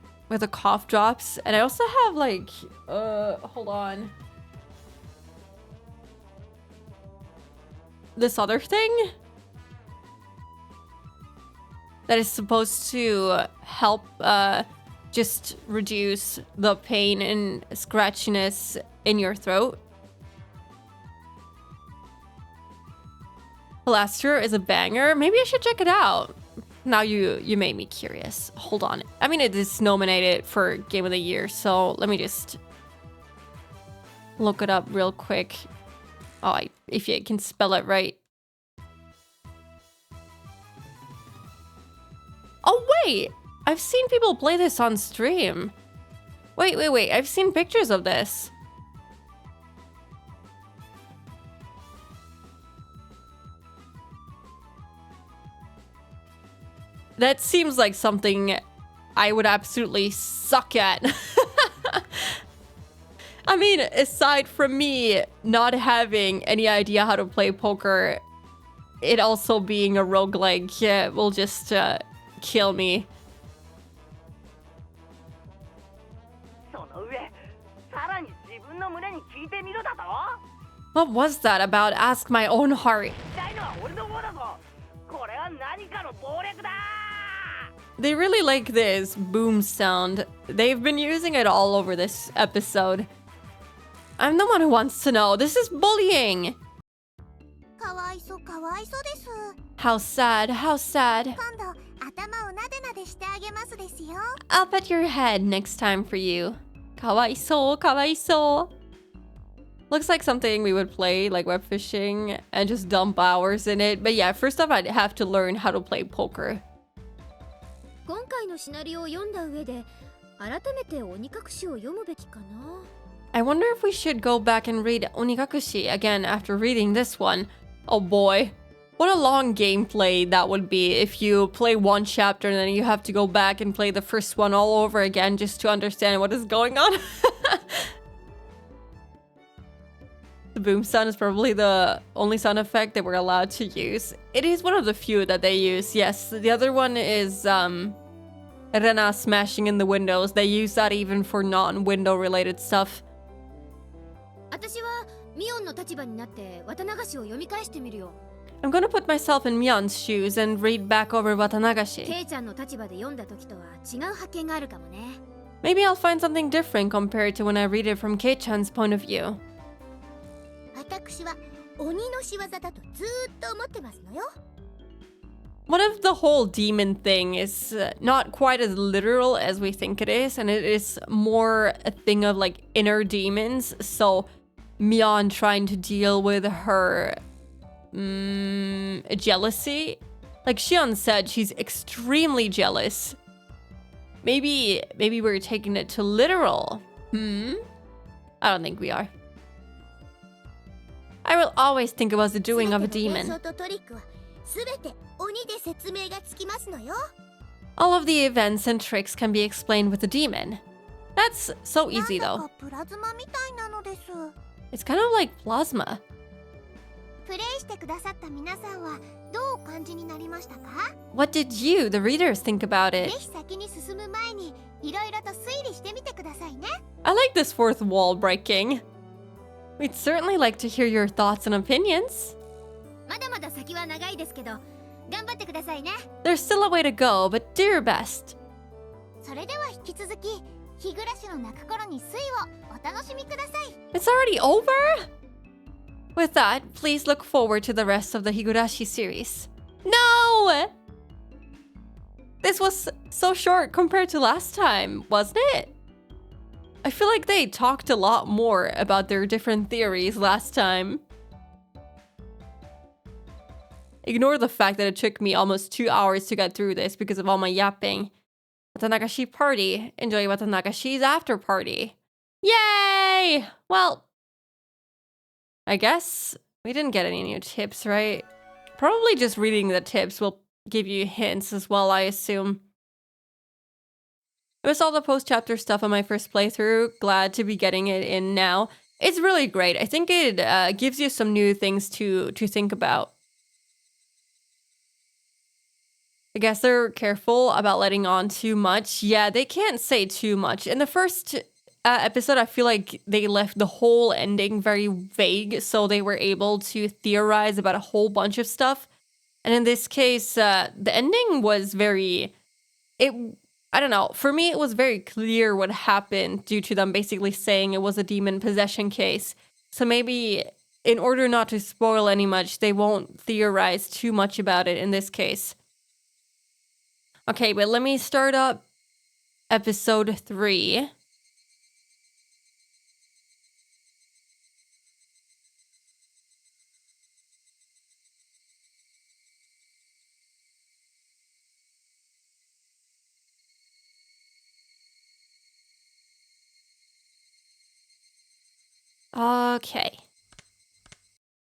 cough drops, and I also have like hold on, this other thing that is supposed to help just reduce the pain and scratchiness in your throat. Plaster is a banger. Maybe I should check it out. Now you made me curious. Hold on. I mean, it is nominated for Game of the Year, so let me just look it up real quick. Oh, if you can spell it right. Oh, wait! I've seen people play this on stream. Wait. I've seen pictures of this. That seems like something I would absolutely suck at. I mean, aside from me not having any idea how to play poker, it also being a roguelike will just kill me. その上さらに自分の胸に聞いてみろだと What was that about? Ask my own heart. 痛いのは俺の方だぞこれは何かの暴力だ They really like this boom sound. They've been using it all over this episode. I'm the one who wants to know. This is bullying. かわいそうです。 How sad, how sad. 今度頭をなでなでしてあげますですよ。 I'll pet your head next time for you. Kawaiso, kawaiso. Looks like something we would play, like web fishing, and just dump hours in it. But yeah, first off, I'd have to learn how to play poker. 今回のシナリオを読んだ上で改めて鬼隠しを読むべきかな。 I wonder if we should go back and read Onikakushi again after reading this one. Oh boy. What a long gameplay that would be if you play one chapter and then you have to go back and play the first one all over again just to understand what is going on. The boom sound is probably the only sound effect that we're allowed to use. It is one of the few that they use, yes. The other one is Rena smashing in the windows. They use that even for non-window related stuff. 私はミオンの立場になって綿流しを読み返してみるよ。 I'm gonna put myself in Mion's shoes and read back over Watanagashi. ケイちゃんの立場で読んだ時とは違う発見があるかもね。 Maybe I'll find something different compared to when I read it from Kei-chan's point of view. 私は鬼の仕業だとずーっと思ってますのよ。 What if the whole demon thing is not quite as literal as we think it is, and it is more a thing of like inner demons? So Mion trying to deal with her jealousy. Like Shion said, she's extremely jealous. Maybe we're taking it too literal. I don't think we are. I will always think it was the doing of a demon. 全ての幻想とトリックは全て鬼で説明がつきますのよ。 All of the events and tricks can be explained with a demon. That's so easy なん though. だかプラズマみたいなのです。 It's kind of like plasma. プレイしてくださった皆さんはどうお感じになりましたか？ What did you, the readers, think about ぜ it? ひ先に進む前にいろいろと推理してみてくださいね。 I like this fourth wall breaking. We'd certainly like to hear your thoughts and opinions. まだまだ先は長いですけど頑張ってくださいね。 There's still a way to go, but do your best. それでは引き続き日暮らしの泣く頃に水をお楽しみください。 It's already over? With that, please look forward to the rest of the Higurashi series. No! This was so short compared to last time, wasn't it? I feel like they talked a lot more about their different theories last time. Ignore the fact that it took me almost 2 hours to get through this because of all my yapping. Watanagashi party. Enjoy Watanagashi's after party. Yay! Well, I guess we didn't get any new tips, right? Probably just reading the tips will give you hints as well, I assume. It was all the post-chapter stuff on my first playthrough. Glad to be getting it in now. It's really great. I think it gives you some new things to think about. I guess they're careful about letting on too much. Yeah, they can't say too much. In the first episode, I feel like they left the whole ending very vague, so they were able to theorize about a whole bunch of stuff. And in this case, the ending was I don't know. For me, it was very clear what happened due to them basically saying it was a demon possession case. So maybe in order not to spoil any much, they won't theorize too much about it in this case. Okay, but let me start up episode 3. Okay.